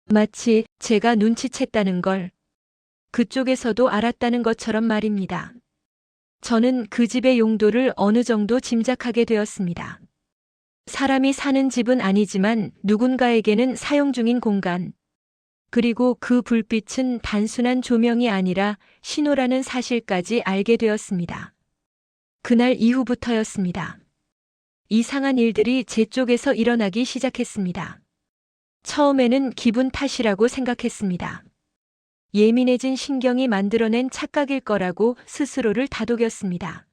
마치 제가 눈치챘다는 걸 그쪽에서도 알았다는 것처럼 말입니다. 저는 그 집의 용도를 어느 정도 짐작하게 되었습니다. 사람이 사는 집은 아니지만 누군가에게는 사용 중인 공간, 그리고 그 불빛은 단순한 조명이 아니라 신호라는 사실까지 알게 되었습니다. 그날 이후부터였습니다. 이상한 일들이 제 쪽에서 일어나기 시작했습니다. 처음에는 기분 탓이라고 생각했습니다. 예민해진 신경이 만들어낸 착각일 거라고 스스로를 다독였습니다.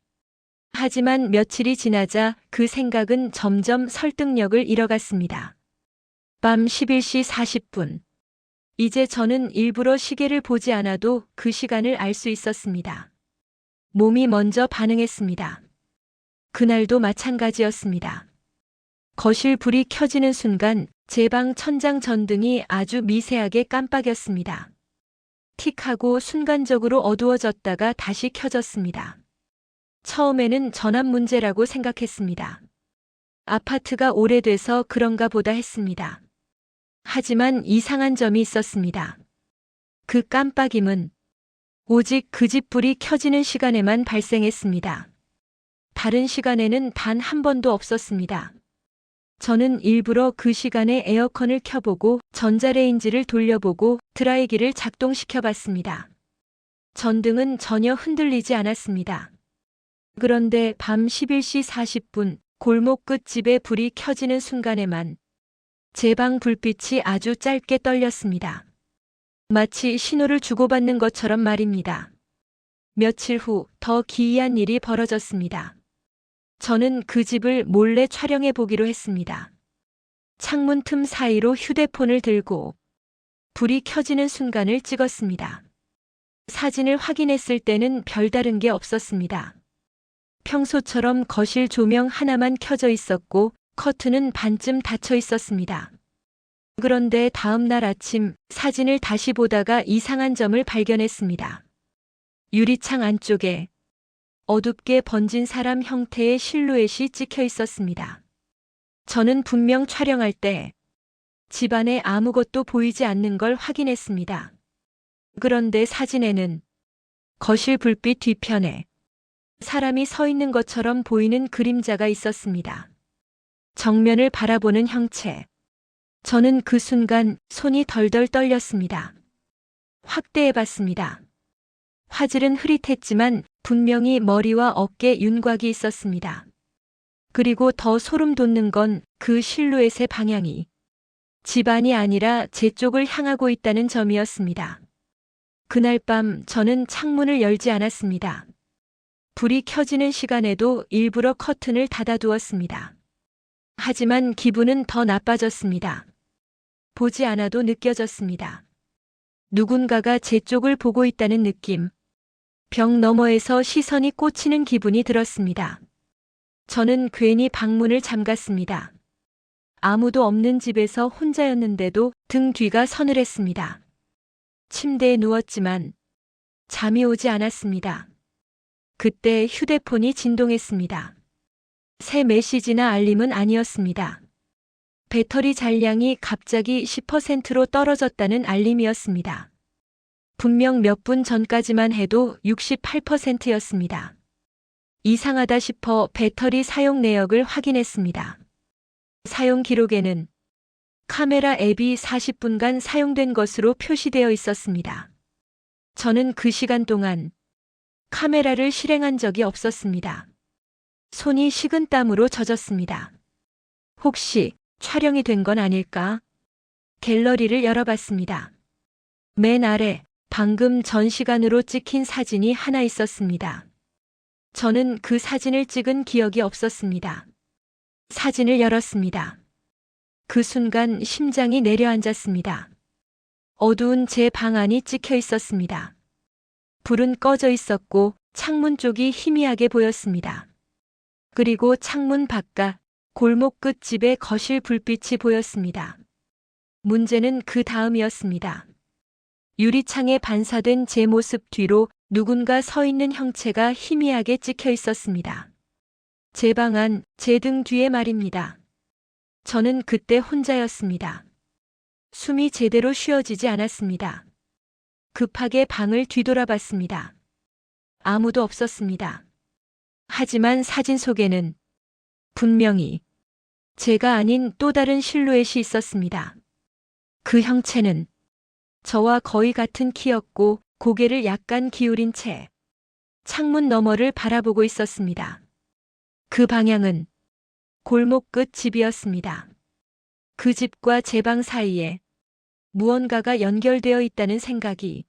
하지만 며칠이 지나자 그 생각은 점점 설득력을 잃어갔습니다. 밤 11시 40분. 이제 저는 일부러 시계를 보지 않아도 그 시간을 알 수 있었습니다. 몸이 먼저 반응했습니다. 그날도 마찬가지였습니다. 거실 불이 켜지는 순간 제 방 천장 전등이 아주 미세하게 깜빡였습니다. 틱하고 순간적으로 어두워졌다가 다시 켜졌습니다. 처음에는 전압 문제라고 생각했습니다. 아파트가 오래돼서 그런가 보다 했습니다. 하지만 이상한 점이 있었습니다. 그 깜빡임은 오직 그 집 불이 켜지는 시간에만 발생했습니다. 다른 시간에는 단 한 번도 없었습니다. 저는 일부러 그 시간에 에어컨을 켜보고 전자레인지를 돌려보고 드라이기를 작동시켜 봤습니다. 전등은 전혀 흔들리지 않았습니다. 그런데 밤 11시 40분 골목 끝 집에 불이 켜지는 순간에만 제 방 불빛이 아주 짧게 떨렸습니다. 마치 신호를 주고받는 것처럼 말입니다. 며칠 후 더 기이한 일이 벌어졌습니다. 저는 그 집을 몰래 촬영해 보기로 했습니다. 창문 틈 사이로 휴대폰을 들고 불이 켜지는 순간을 찍었습니다. 사진을 확인했을 때는 별다른 게 없었습니다. 평소처럼 거실 조명 하나만 켜져 있었고 커튼은 반쯤 닫혀 있었습니다. 그런데 다음 날 아침 사진을 다시 보다가 이상한 점을 발견했습니다. 유리창 안쪽에 어둡게 번진 사람 형태의 실루엣이 찍혀 있었습니다. 저는 분명 촬영할 때 집안에 아무것도 보이지 않는 걸 확인했습니다. 그런데 사진에는 거실 불빛 뒤편에 사람이 서 있는 것처럼 보이는 그림자가 있었습니다. 정면을 바라보는 형체. 저는 그 순간 손이 덜덜 떨렸습니다. 확대해봤습니다. 화질은 흐릿했지만 분명히 머리와 어깨 윤곽이 있었습니다. 그리고 더 소름 돋는 건 그 실루엣의 방향이 집안이 아니라 제 쪽을 향하고 있다는 점이었습니다. 그날 밤 저는 창문을 열지 않았습니다. 불이 켜지는 시간에도 일부러 커튼을 닫아두었습니다. 하지만 기분은 더 나빠졌습니다. 보지 않아도 느껴졌습니다. 누군가가 제 쪽을 보고 있다는 느낌. 벽 너머에서 시선이 꽂히는 기분이 들었습니다. 저는 괜히 방문을 잠갔습니다. 아무도 없는 집에서 혼자였는데도 등 뒤가 서늘했습니다. 침대에 누웠지만 잠이 오지 않았습니다. 그때 휴대폰이 진동했습니다. 새 메시지나 알림은 아니었습니다. 배터리 잔량이 갑자기 10%로 떨어졌다는 알림이었습니다. 분명 몇 분 전까지만 해도 68%였습니다. 이상하다 싶어 배터리 사용 내역을 확인했습니다. 사용 기록에는 카메라 앱이 40분간 사용된 것으로 표시되어 있었습니다. 저는 그 시간 동안 카메라를 실행한 적이 없었습니다. 손이 식은땀으로 젖었습니다. 혹시 촬영이 된 건 아닐까? 갤러리를 열어봤습니다. 맨 아래 방금 전 시간으로 찍힌 사진이 하나 있었습니다. 저는 그 사진을 찍은 기억이 없었습니다. 사진을 열었습니다. 그 순간 심장이 내려앉았습니다. 어두운 제 방 안이 찍혀 있었습니다. 불은 꺼져 있었고 창문 쪽이 희미하게 보였습니다. 그리고 창문 바깥 골목 끝 집의 거실 불빛이 보였습니다. 문제는 그 다음이었습니다. 유리창에 반사된 제 모습 뒤로 누군가 서 있는 형체가 희미하게 찍혀 있었습니다. 제 방 안, 제 등 뒤에 말입니다. 저는 그때 혼자였습니다. 숨이 제대로 쉬어지지 않았습니다. 급하게 방을 뒤돌아봤습니다. 아무도 없었습니다. 하지만 사진 속에는 분명히 제가 아닌 또 다른 실루엣이 있었습니다. 그 형체는 저와 거의 같은 키였고 고개를 약간 기울인 채 창문 너머를 바라보고 있었습니다. 그 방향은 골목 끝 집이었습니다. 그 집과 제 방 사이에 무언가가 연결되어 있다는 생각이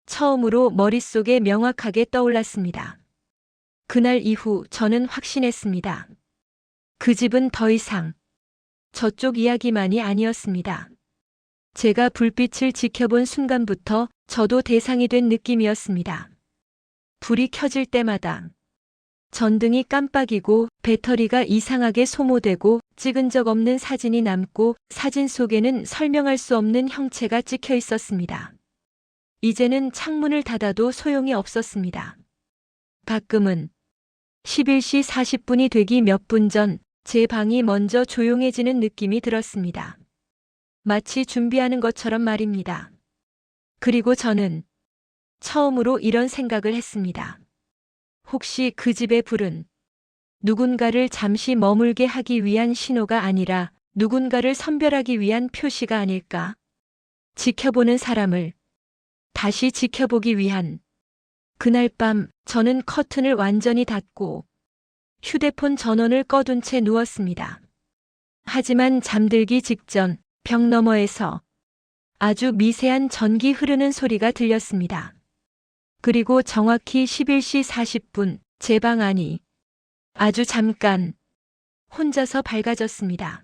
처음으로 머릿속에 명확하게 떠올랐습니다. 그날 이후 저는 확신했습니다. 그 집은 더 이상 저쪽 이야기만이 아니었습니다. 제가 불빛을 지켜본 순간부터 저도 대상이 된 느낌이었습니다. 불이 켜질 때마다 전등이 깜빡이고 배터리가 이상하게 소모되고 찍은 적 없는 사진이 남고 사진 속에는 설명할 수 없는 형체가 찍혀 있었습니다. 이제는 창문을 닫아도 소용이 없었습니다. 가끔은 11시 40분이 되기 몇 분 전 제 방이 먼저 조용해지는 느낌이 들었습니다. 마치 준비하는 것처럼 말입니다. 그리고 저는 처음으로 이런 생각을 했습니다. 혹시 그 집의 불은 누군가를 잠시 머물게 하기 위한 신호가 아니라 누군가를 선별하기 위한 표시가 아닐까? 지켜보는 사람을 다시 지켜보기 위한. 그날 밤 저는 커튼을 완전히 닫고 휴대폰 전원을 꺼둔 채 누웠습니다. 하지만 잠들기 직전 벽 너머에서 아주 미세한 전기 흐르는 소리가 들렸습니다. 그리고 정확히 11시 40분 제 방 안이 아주 잠깐 혼자서 밝아졌습니다.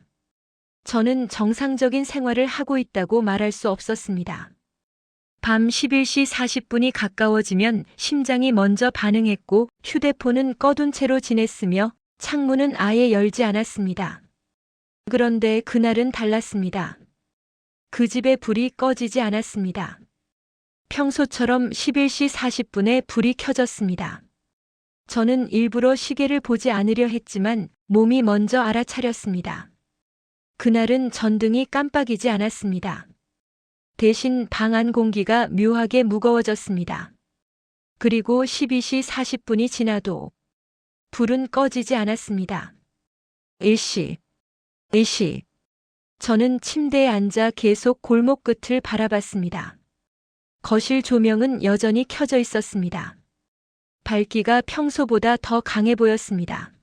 저는 정상적인 생활을 하고 있다고 말할 수 없었습니다. 밤 11시 40분이 가까워지면 심장이 먼저 반응했고 휴대폰은 꺼둔 채로 지냈으며 창문은 아예 열지 않았습니다. 그런데 그날은 달랐습니다. 그 집의 불이 꺼지지 않았습니다. 평소처럼 11시 40분에 불이 켜졌습니다. 저는 일부러 시계를 보지 않으려 했지만 몸이 먼저 알아차렸습니다. 그날은 전등이 깜빡이지 않았습니다. 대신 방 안 공기가 묘하게 무거워졌습니다. 그리고 12시 40분이 지나도 불은 꺼지지 않았습니다. 1시. 저는 침대에 앉아 계속 골목 끝을 바라봤습니다. 거실 조명은 여전히 켜져 있었습니다. 밝기가 평소보다 더 강해 보였습니다.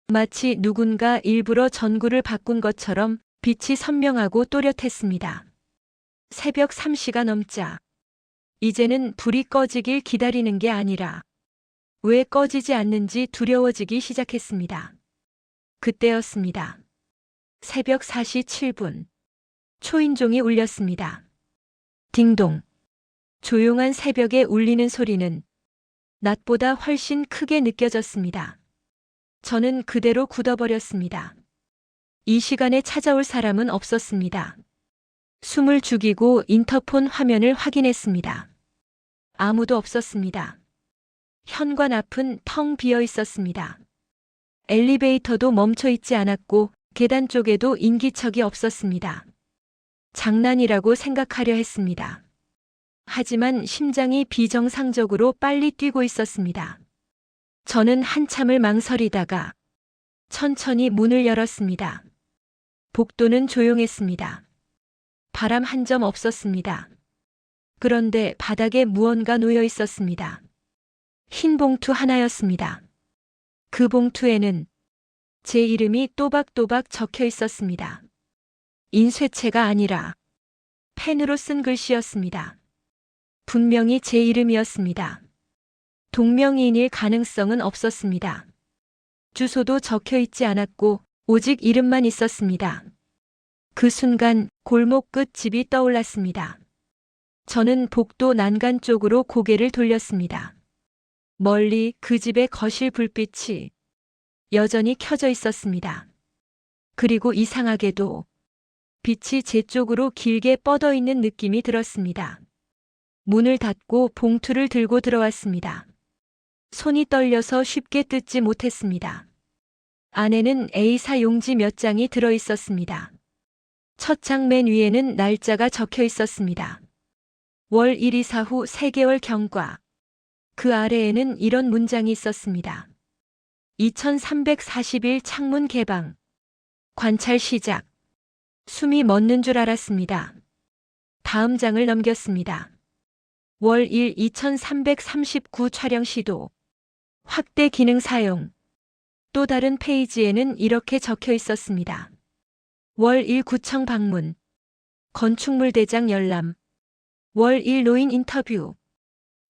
마치 누군가 일부러 전구를 바꾼 것처럼 빛이 선명하고 또렷했습니다. 새벽 3시가 넘자 이제는 불이 꺼지길 기다리는 게 아니라 왜 꺼지지 않는지 두려워지기 시작했습니다. 그때였습니다. 새벽 4시 7분 초인종이 울렸습니다. 딩동. 조용한 새벽에 울리는 소리는 낮보다 훨씬 크게 느껴졌습니다. 저는 그대로 굳어버렸습니다. 이 시간에 찾아올 사람은 없었습니다. 숨을 죽이고 인터폰 화면을 확인했습니다. 아무도 없었습니다. 현관 앞은 텅 비어 있었습니다. 엘리베이터도 멈춰 있지 않았고 계단 쪽에도 인기척이 없었습니다. 장난이라고 생각하려 했습니다. 하지만 심장이 비정상적으로 빨리 뛰고 있었습니다. 저는 한참을 망설이다가 천천히 문을 열었습니다. 복도는 조용했습니다. 바람 한 점 없었습니다. 그런데 바닥에 무언가 놓여 있었습니다. 흰 봉투 하나였습니다. 그 봉투에는 제 이름이 또박또박 적혀 있었습니다. 인쇄체가 아니라 펜으로 쓴 글씨였습니다. 분명히 제 이름이었습니다. 동명이인일 가능성은 없었습니다. 주소도 적혀 있지 않았고 오직 이름만 있었습니다. 그 순간 골목 끝 집이 떠올랐습니다. 저는 복도 난간 쪽으로 고개를 돌렸습니다. 멀리 그 집의 거실 불빛이 여전히 켜져 있었습니다. 그리고 이상하게도 빛이 제 쪽으로 길게 뻗어 있는 느낌이 들었습니다. 문을 닫고 봉투를 들고 들어왔습니다. 손이 떨려서 쉽게 뜯지 못했습니다. 안에는 A사 용지 몇 장이 들어 있었습니다. 첫 장 맨 위에는 날짜가 적혀 있었습니다. 월 1 이사 후 3개월 경과. 그 아래에는 이런 문장이 있었습니다. 2340일 창문 개방. 관찰 시작. 숨이 멎는 줄 알았습니다. 다음 장을 넘겼습니다. 월 1 2339 촬영 시도. 확대 기능 사용. 또 다른 페이지에는 이렇게 적혀 있었습니다. 월 1 구청 방문. 건축물 대장 열람. 월 1 노인 인터뷰.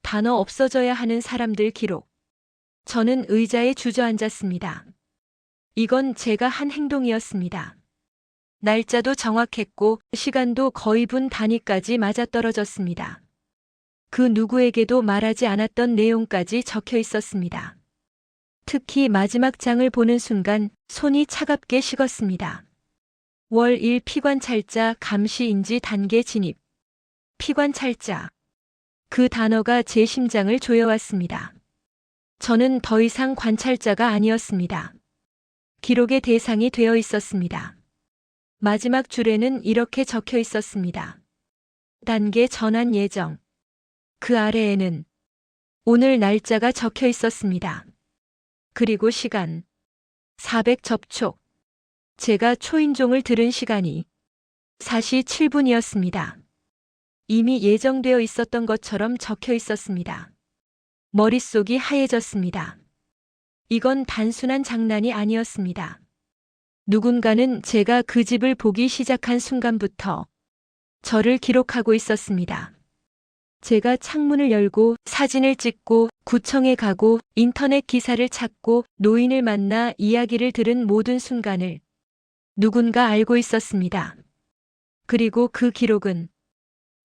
단어 없어져야 하는 사람들 기록. 저는 의자에 주저앉았습니다. 이건 제가 한 행동이었습니다. 날짜도 정확했고 시간도 거의 분 단위까지 맞아떨어졌습니다. 그 누구에게도 말하지 않았던 내용까지 적혀 있었습니다. 특히 마지막 장을 보는 순간 손이 차갑게 식었습니다. 월 1 피관찰자 감시인지 단계 진입. 피관찰자. 그 단어가 제 심장을 조여왔습니다. 저는 더 이상 관찰자가 아니었습니다. 기록의 대상이 되어 있었습니다. 마지막 줄에는 이렇게 적혀 있었습니다. 단계 전환 예정. 그 아래에는 오늘 날짜가 적혀 있었습니다. 그리고 시간. 400 접촉. 제가 초인종을 들은 시간이 4시 7분이었습니다. 이미 예정되어 있었던 것처럼 적혀 있었습니다. 머릿속이 하얘졌습니다. 이건 단순한 장난이 아니었습니다. 누군가는 제가 그 집을 보기 시작한 순간부터 저를 기록하고 있었습니다. 제가 창문을 열고 사진을 찍고 구청에 가고 인터넷 기사를 찾고 노인을 만나 이야기를 들은 모든 순간을 누군가 알고 있었습니다. 그리고 그 기록은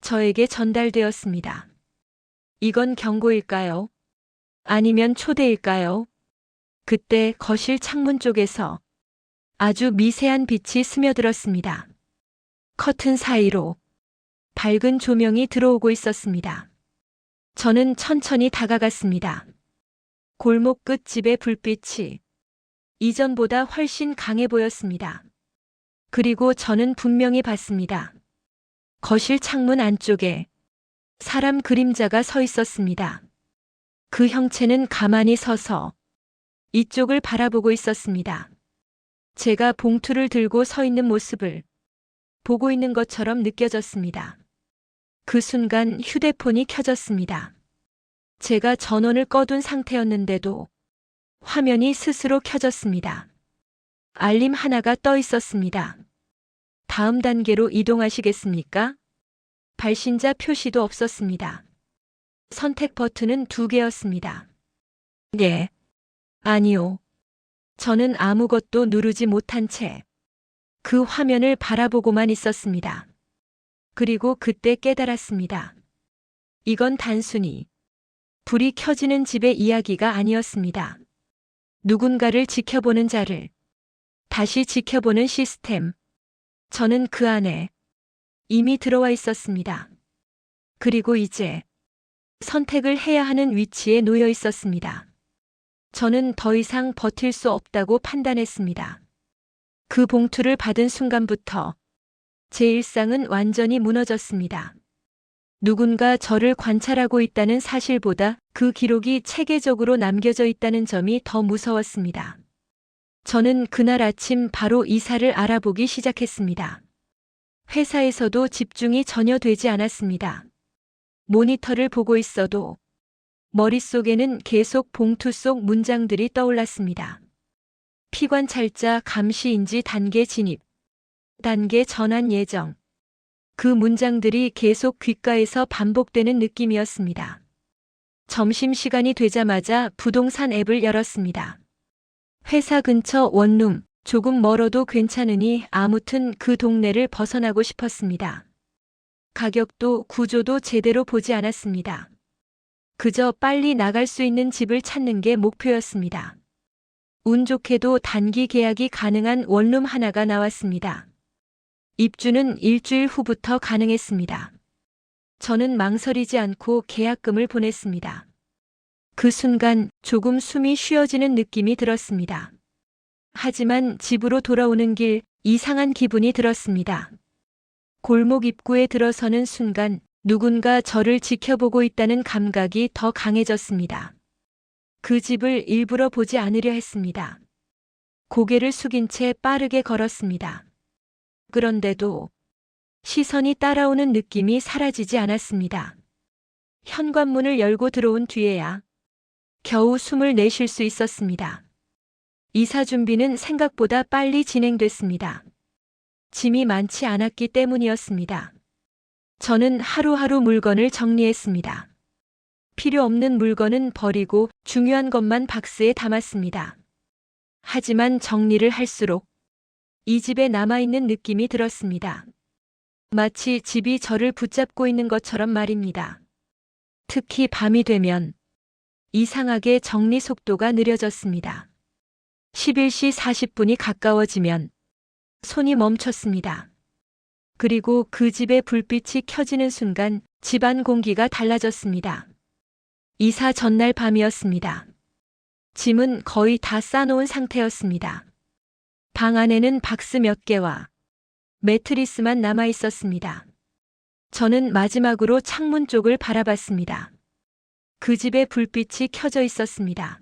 저에게 전달되었습니다. 이건 경고일까요? 아니면 초대일까요? 그때 거실 창문 쪽에서 아주 미세한 빛이 스며들었습니다. 커튼 사이로 밝은 조명이 들어오고 있었습니다. 저는 천천히 다가갔습니다. 골목 끝 집의 불빛이 이전보다 훨씬 강해 보였습니다. 그리고 저는 분명히 봤습니다. 거실 창문 안쪽에 사람 그림자가 서 있었습니다. 그 형체는 가만히 서서 이쪽을 바라보고 있었습니다. 제가 봉투를 들고 서 있는 모습을 보고 있는 것처럼 느껴졌습니다. 그 순간 휴대폰이 켜졌습니다. 제가 전원을 꺼둔 상태였는데도 화면이 스스로 켜졌습니다. 알림 하나가 떠 있었습니다. 다음 단계로 이동하시겠습니까? 발신자 표시도 없었습니다. 선택 버튼은 2개였습니다. 네. 아니요. 저는 아무것도 누르지 못한 채 그 화면을 바라보고만 있었습니다. 그리고 그때 깨달았습니다. 이건 단순히 불이 켜지는 집의 이야기가 아니었습니다. 누군가를 지켜보는 자를 다시 지켜보는 시스템. 저는 그 안에 이미 들어와 있었습니다. 그리고 이제 선택을 해야 하는 위치에 놓여 있었습니다. 저는 더 이상 버틸 수 없다고 판단했습니다. 그 봉투를 받은 순간부터 제 일상은 완전히 무너졌습니다. 누군가 저를 관찰하고 있다는 사실보다 그 기록이 체계적으로 남겨져 있다는 점이 더 무서웠습니다. 저는 그날 아침 바로 이사를 알아보기 시작했습니다. 회사에서도 집중이 전혀 되지 않았습니다. 모니터를 보고 있어도 머릿속에는 계속 봉투 속 문장들이 떠올랐습니다. 피관찰자 감시인지 단계 진입, 단계 전환 예정. 그 문장들이 계속 귓가에서 반복되는 느낌이었습니다. 점심시간이 되자마자 부동산 앱을 열었습니다. 회사 근처 원룸, 조금 멀어도 괜찮으니 아무튼 그 동네를 벗어나고 싶었습니다. 가격도 구조도 제대로 보지 않았습니다. 그저 빨리 나갈 수 있는 집을 찾는 게 목표였습니다. 운 좋게도 단기 계약이 가능한 원룸 하나가 나왔습니다. 입주는 일주일 후부터 가능했습니다. 저는 망설이지 않고 계약금을 보냈습니다. 그 순간 조금 숨이 쉬어지는 느낌이 들었습니다. 하지만 집으로 돌아오는 길 이상한 기분이 들었습니다. 골목 입구에 들어서는 순간 누군가 저를 지켜보고 있다는 감각이 더 강해졌습니다. 그 집을 일부러 보지 않으려 했습니다. 고개를 숙인 채 빠르게 걸었습니다. 그런데도 시선이 따라오는 느낌이 사라지지 않았습니다. 현관문을 열고 들어온 뒤에야 겨우 숨을 내쉴 수 있었습니다. 이사 준비는 생각보다 빨리 진행됐습니다. 짐이 많지 않았기 때문이었습니다. 저는 하루하루 물건을 정리했습니다. 필요 없는 물건은 버리고 중요한 것만 박스에 담았습니다. 하지만 정리를 할수록 이 집에 남아있는 느낌이 들었습니다. 마치 집이 저를 붙잡고 있는 것처럼 말입니다. 특히 밤이 되면 이상하게 정리 속도가 느려졌습니다. 11시 40분이 가까워지면 손이 멈췄습니다. 그리고 그 집의 불빛이 켜지는 순간 집안 공기가 달라졌습니다. 이사 전날 밤이었습니다. 짐은 거의 다 싸놓은 상태였습니다. 방 안에는 박스 몇 개와 매트리스만 남아 있었습니다. 저는 마지막으로 창문 쪽을 바라봤습니다. 그 집의 불빛이 켜져 있었습니다.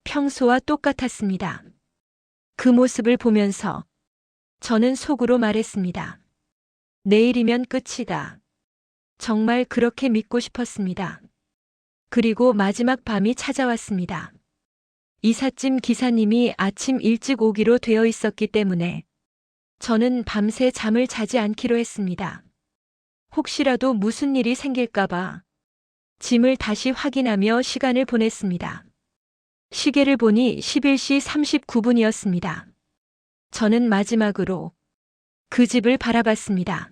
평소와 똑같았습니다. 그 모습을 보면서 저는 속으로 말했습니다. 내일이면 끝이다. 정말 그렇게 믿고 싶었습니다. 그리고 마지막 밤이 찾아왔습니다. 이삿짐 기사님이 아침 일찍 오기로 되어 있었기 때문에 저는 밤새 잠을 자지 않기로 했습니다. 혹시라도 무슨 일이 생길까봐 짐을 다시 확인하며 시간을 보냈습니다. 시계를 보니 11시 39분이었습니다. 저는 마지막으로 그 집을 바라봤습니다.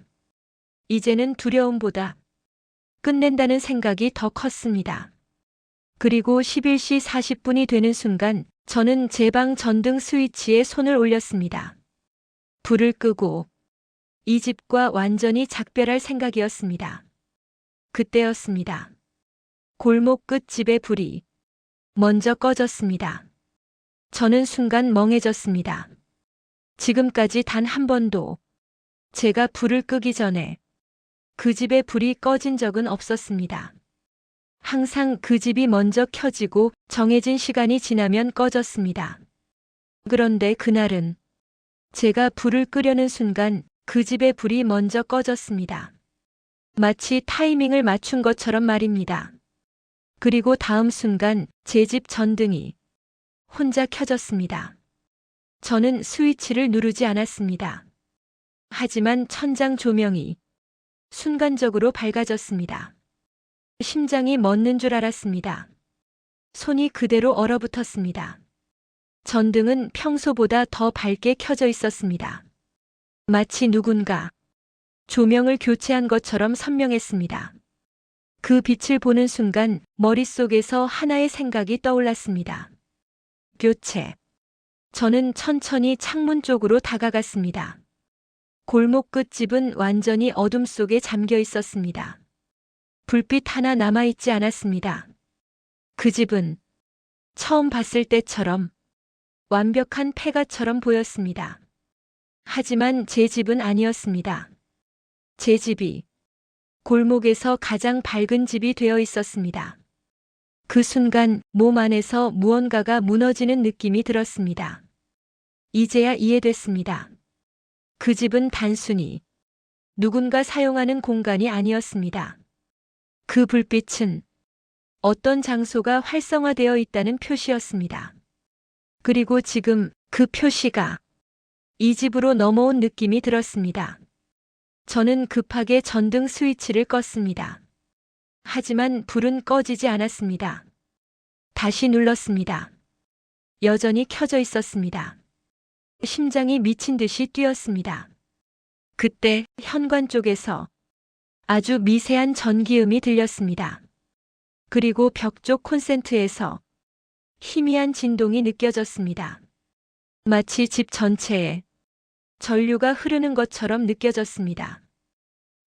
이제는 두려움보다 끝낸다는 생각이 더 컸습니다. 그리고 11시 40분이 되는 순간 저는 제 방 전등 스위치에 손을 올렸습니다. 불을 끄고 이 집과 완전히 작별할 생각이었습니다. 그때였습니다. 골목 끝 집의 불이 먼저 꺼졌습니다. 저는 순간 멍해졌습니다. 지금까지 단 한 번도 제가 불을 끄기 전에 그 집의 불이 꺼진 적은 없었습니다. 항상 그 집이 먼저 켜지고 정해진 시간이 지나면 꺼졌습니다. 그런데 그날은 제가 불을 끄려는 순간 그 집의 불이 먼저 꺼졌습니다. 마치 타이밍을 맞춘 것처럼 말입니다. 그리고 다음 순간 제 집 전등이 혼자 켜졌습니다. 저는 스위치를 누르지 않았습니다. 하지만 천장 조명이 순간적으로 밝아졌습니다. 심장이 멎는 줄 알았습니다. 손이 그대로 얼어붙었습니다. 전등은 평소보다 더 밝게 켜져 있었습니다. 마치 누군가 조명을 교체한 것처럼 선명했습니다. 그 빛을 보는 순간 머릿속에서 하나의 생각이 떠올랐습니다. 교체. 저는 천천히 창문 쪽으로 다가갔습니다. 골목 끝 집은 완전히 어둠 속에 잠겨 있었습니다. 불빛 하나 남아있지 않았습니다. 그 집은 처음 봤을 때처럼 완벽한 폐가처럼 보였습니다. 하지만 제 집은 아니었습니다. 제 집이 골목에서 가장 밝은 집이 되어 있었습니다. 그 순간 몸 안에서 무언가가 무너지는 느낌이 들었습니다. 이제야 이해됐습니다. 그 집은 단순히 누군가 사용하는 공간이 아니었습니다. 그 불빛은 어떤 장소가 활성화되어 있다는 표시였습니다. 그리고 지금 그 표시가 이 집으로 넘어온 느낌이 들었습니다. 저는 급하게 전등 스위치를 껐습니다. 하지만 불은 꺼지지 않았습니다. 다시 눌렀습니다. 여전히 켜져 있었습니다. 심장이 미친 듯이 뛰었습니다. 그때 현관 쪽에서 아주 미세한 전기음이 들렸습니다. 그리고 벽 쪽 콘센트에서 희미한 진동이 느껴졌습니다. 마치 집 전체에 전류가 흐르는 것처럼 느껴졌습니다.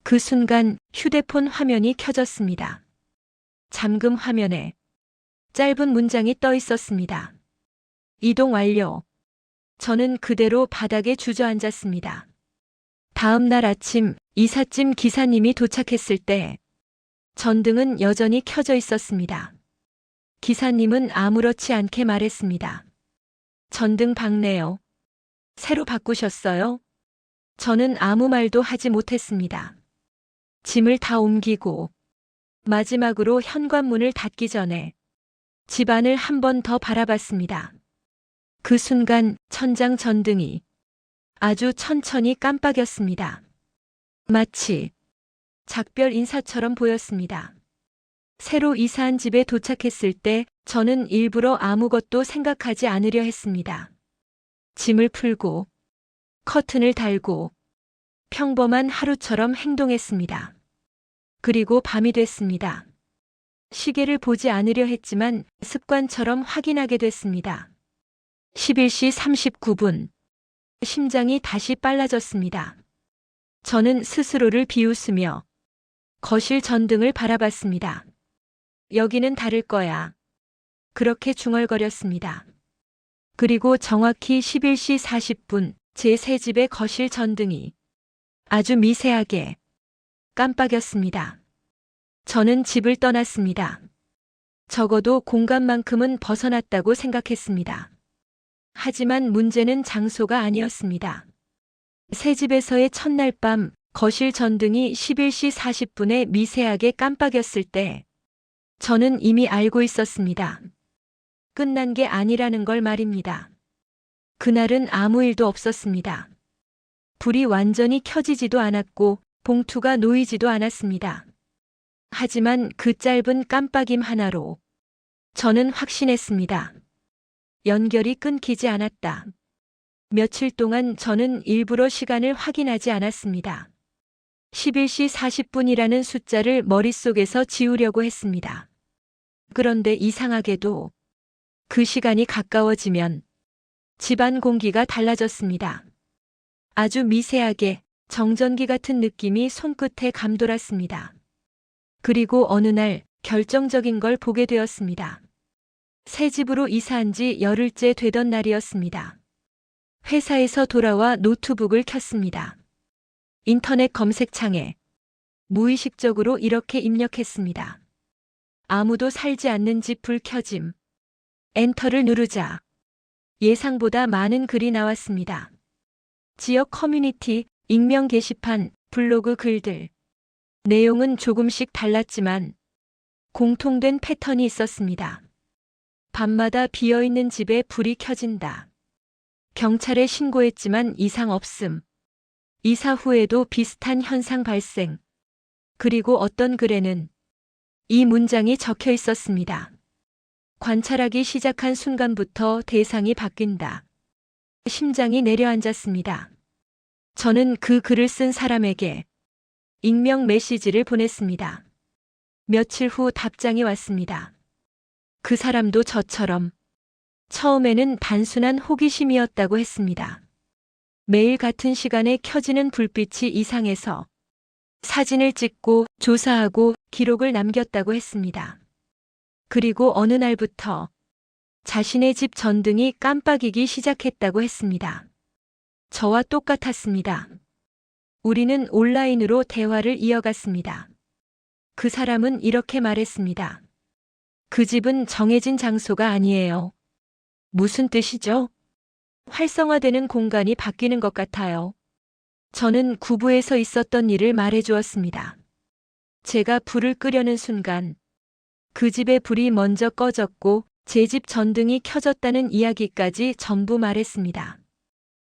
그 순간 휴대폰 화면이 켜졌습니다. 잠금 화면에 짧은 문장이 떠 있었습니다. 이동 완료. 저는 그대로 바닥에 주저앉았습니다. 다음 날 아침 이삿짐 기사님이 도착했을 때 전등은 여전히 켜져 있었습니다. 기사님은 아무렇지 않게 말했습니다. 전등 밝네요. 새로 바꾸셨어요? 저는 아무 말도 하지 못했습니다. 짐을 다 옮기고 마지막으로 현관문을 닫기 전에 집안을 한 번 더 바라봤습니다. 그 순간 천장 전등이 아주 천천히 깜빡였습니다. 마치 작별 인사처럼 보였습니다. 새로 이사한 집에 도착했을 때 저는 일부러 아무것도 생각하지 않으려 했습니다. 짐을 풀고 커튼을 달고 평범한 하루처럼 행동했습니다. 그리고 밤이 됐습니다. 시계를 보지 않으려 했지만 습관처럼 확인하게 됐습니다. 11시 39분. 심장이 다시 빨라졌습니다. 저는 스스로를 비웃으며 거실 전등을 바라봤습니다. 여기는 다를 거야. 그렇게 중얼거렸습니다. 그리고 정확히 11시 40분 제 새 집의 거실 전등이 아주 미세하게 깜빡였습니다. 저는 집을 떠났습니다. 적어도 공간만큼은 벗어났다고 생각했습니다. 하지만 문제는 장소가 아니었습니다. 새 집에서의 첫날 밤 거실 전등이 11시 40분에 미세하게 깜빡였을 때 저는 이미 알고 있었습니다. 끝난 게 아니라는 걸 말입니다. 그날은 아무 일도 없었습니다. 불이 완전히 켜지지도 않았고 봉투가 놓이지도 않았습니다. 하지만 그 짧은 깜빡임 하나로 저는 확신했습니다. 연결이 끊기지 않았다. 며칠 동안 저는 일부러 시간을 확인하지 않았습니다. 11시 40분이라는 숫자를 머릿속에서 지우려고 했습니다. 그런데 이상하게도 그 시간이 가까워지면 집안 공기가 달라졌습니다. 아주 미세하게 정전기 같은 느낌이 손끝에 감돌았습니다. 그리고 어느 날 결정적인 걸 보게 되었습니다. 새 집으로 이사한 지 열흘째 되던 날이었습니다. 회사에서 돌아와 노트북을 켰습니다. 인터넷 검색창에 무의식적으로 이렇게 입력했습니다. 아무도 살지 않는 집 불 켜짐. 엔터를 누르자 예상보다 많은 글이 나왔습니다. 지역 커뮤니티, 익명 게시판, 블로그 글들. 내용은 조금씩 달랐지만 공통된 패턴이 있었습니다. 밤마다 비어있는 집에 불이 켜진다. 경찰에 신고했지만 이상 없음. 이사 후에도 비슷한 현상 발생. 그리고 어떤 글에는 이 문장이 적혀 있었습니다. 관찰하기 시작한 순간부터 대상이 바뀐다. 심장이 내려앉았습니다. 저는 그 글을 쓴 사람에게 익명 메시지를 보냈습니다. 며칠 후 답장이 왔습니다. 그 사람도 저처럼 처음에는 단순한 호기심이었다고 했습니다. 매일 같은 시간에 켜지는 불빛이 이상해서 사진을 찍고 조사하고 기록을 남겼다고 했습니다. 그리고 어느 날부터 자신의 집 전등이 깜빡이기 시작했다고 했습니다. 저와 똑같았습니다. 우리는 온라인으로 대화를 이어갔습니다. 그 사람은 이렇게 말했습니다. 그 집은 정해진 장소가 아니에요. 무슨 뜻이죠? 활성화되는 공간이 바뀌는 것 같아요. 저는 구부에서 있었던 일을 말해주었습니다. 제가 불을 끄려는 순간 그 집의 불이 먼저 꺼졌고 제 집 전등이 켜졌다는 이야기까지 전부 말했습니다.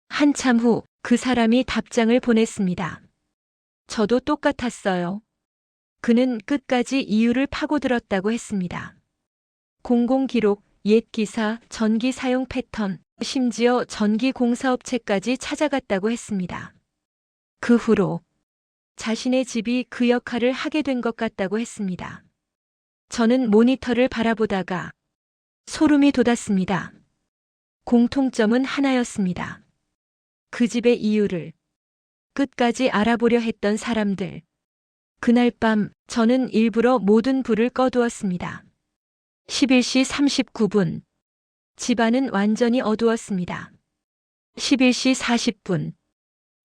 한참 후 그 사람이 답장을 보냈습니다. 저도 똑같았어요. 그는 끝까지 이유를 파고들었다고 했습니다. 공공기록, 옛 기사, 전기 사용 패턴, 심지어 전기 공사업체까지 찾아갔다고 했습니다. 그 후로 자신의 집이 그 역할을 하게 된 것 같다고 했습니다. 저는 모니터를 바라보다가 소름이 돋았습니다. 공통점은 하나였습니다. 그 집의 이유를 끝까지 알아보려 했던 사람들. 그날 밤 저는 일부러 모든 불을 꺼두었습니다. 11시 39분. 집안은 완전히 어두웠습니다. 11시 40분.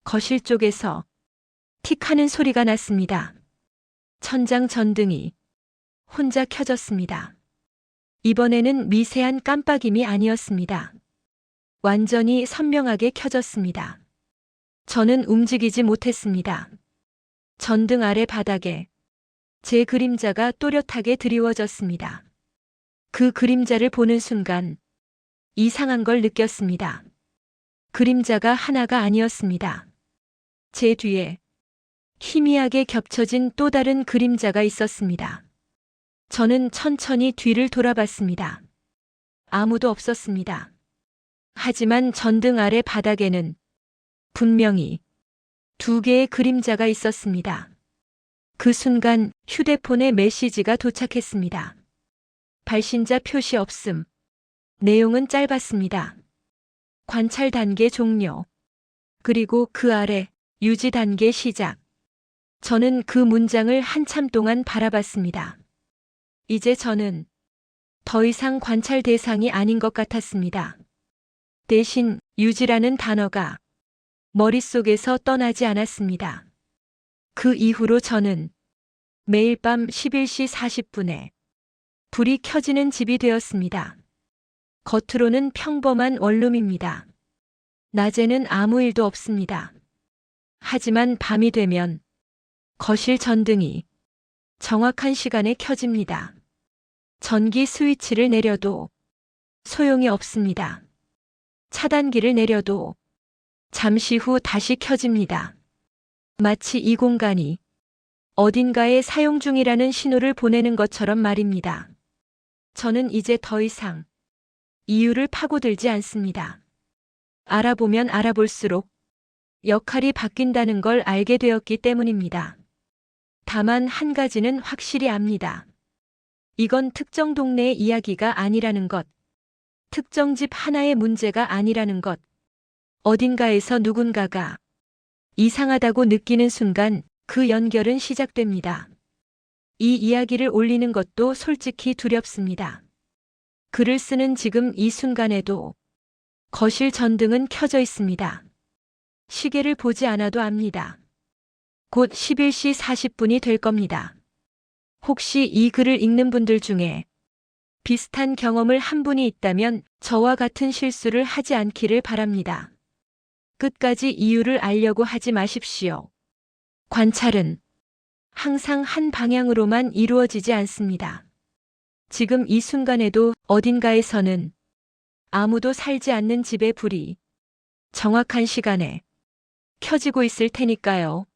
거실 쪽에서 틱 하는 소리가 났습니다. 천장 전등이 혼자 켜졌습니다. 이번에는 미세한 깜빡임이 아니었습니다. 완전히 선명하게 켜졌습니다. 저는 움직이지 못했습니다. 전등 아래 바닥에 제 그림자가 또렷하게 드리워졌습니다. 그 그림자를 보는 순간 이상한 걸 느꼈습니다. 그림자가 하나가 아니었습니다. 제 뒤에 희미하게 겹쳐진 또 다른 그림자가 있었습니다. 저는 천천히 뒤를 돌아봤습니다. 아무도 없었습니다. 하지만 전등 아래 바닥에는 분명히 두 개의 그림자가 있었습니다. 그 순간 휴대폰에 메시지가 도착했습니다. 발신자 표시 없음. 내용은 짧았습니다. 관찰 단계 종료. 그리고 그 아래 유지 단계 시작. 저는 그 문장을 한참 동안 바라봤습니다. 이제 저는 더 이상 관찰 대상이 아닌 것 같았습니다. 대신 유지라는 단어가 머릿속에서 떠나지 않았습니다. 그 이후로 저는 매일 밤 11시 40분에 불이 켜지는 집이 되었습니다. 겉으로는 평범한 원룸입니다. 낮에는 아무 일도 없습니다. 하지만 밤이 되면 거실 전등이 정확한 시간에 켜집니다. 전기 스위치를 내려도 소용이 없습니다. 차단기를 내려도 잠시 후 다시 켜집니다. 마치 이 공간이 어딘가에 사용 중이라는 신호를 보내는 것처럼 말입니다. 저는 이제 더 이상 이유를 파고들지 않습니다. 알아보면 알아볼수록 역할이 바뀐다는 걸 알게 되었기 때문입니다. 다만 한 가지는 확실히 압니다. 이건 특정 동네의 이야기가 아니라는 것. 특정 집 하나의 문제가 아니라는 것. 어딘가에서 누군가가 이상하다고 느끼는 순간 그 연결은 시작됩니다. 이 이야기를 올리는 것도 솔직히 두렵습니다. 글을 쓰는 지금 이 순간에도 거실 전등은 켜져 있습니다. 시계를 보지 않아도 압니다. 곧 11시 40분이 될 겁니다. 혹시 이 글을 읽는 분들 중에 비슷한 경험을 한 분이 있다면 저와 같은 실수를 하지 않기를 바랍니다. 끝까지 이유를 알려고 하지 마십시오. 관찰은 항상 한 방향으로만 이루어지지 않습니다. 지금 이 순간에도 어딘가에서는 아무도 살지 않는 집의 불이 정확한 시간에 켜지고 있을 테니까요.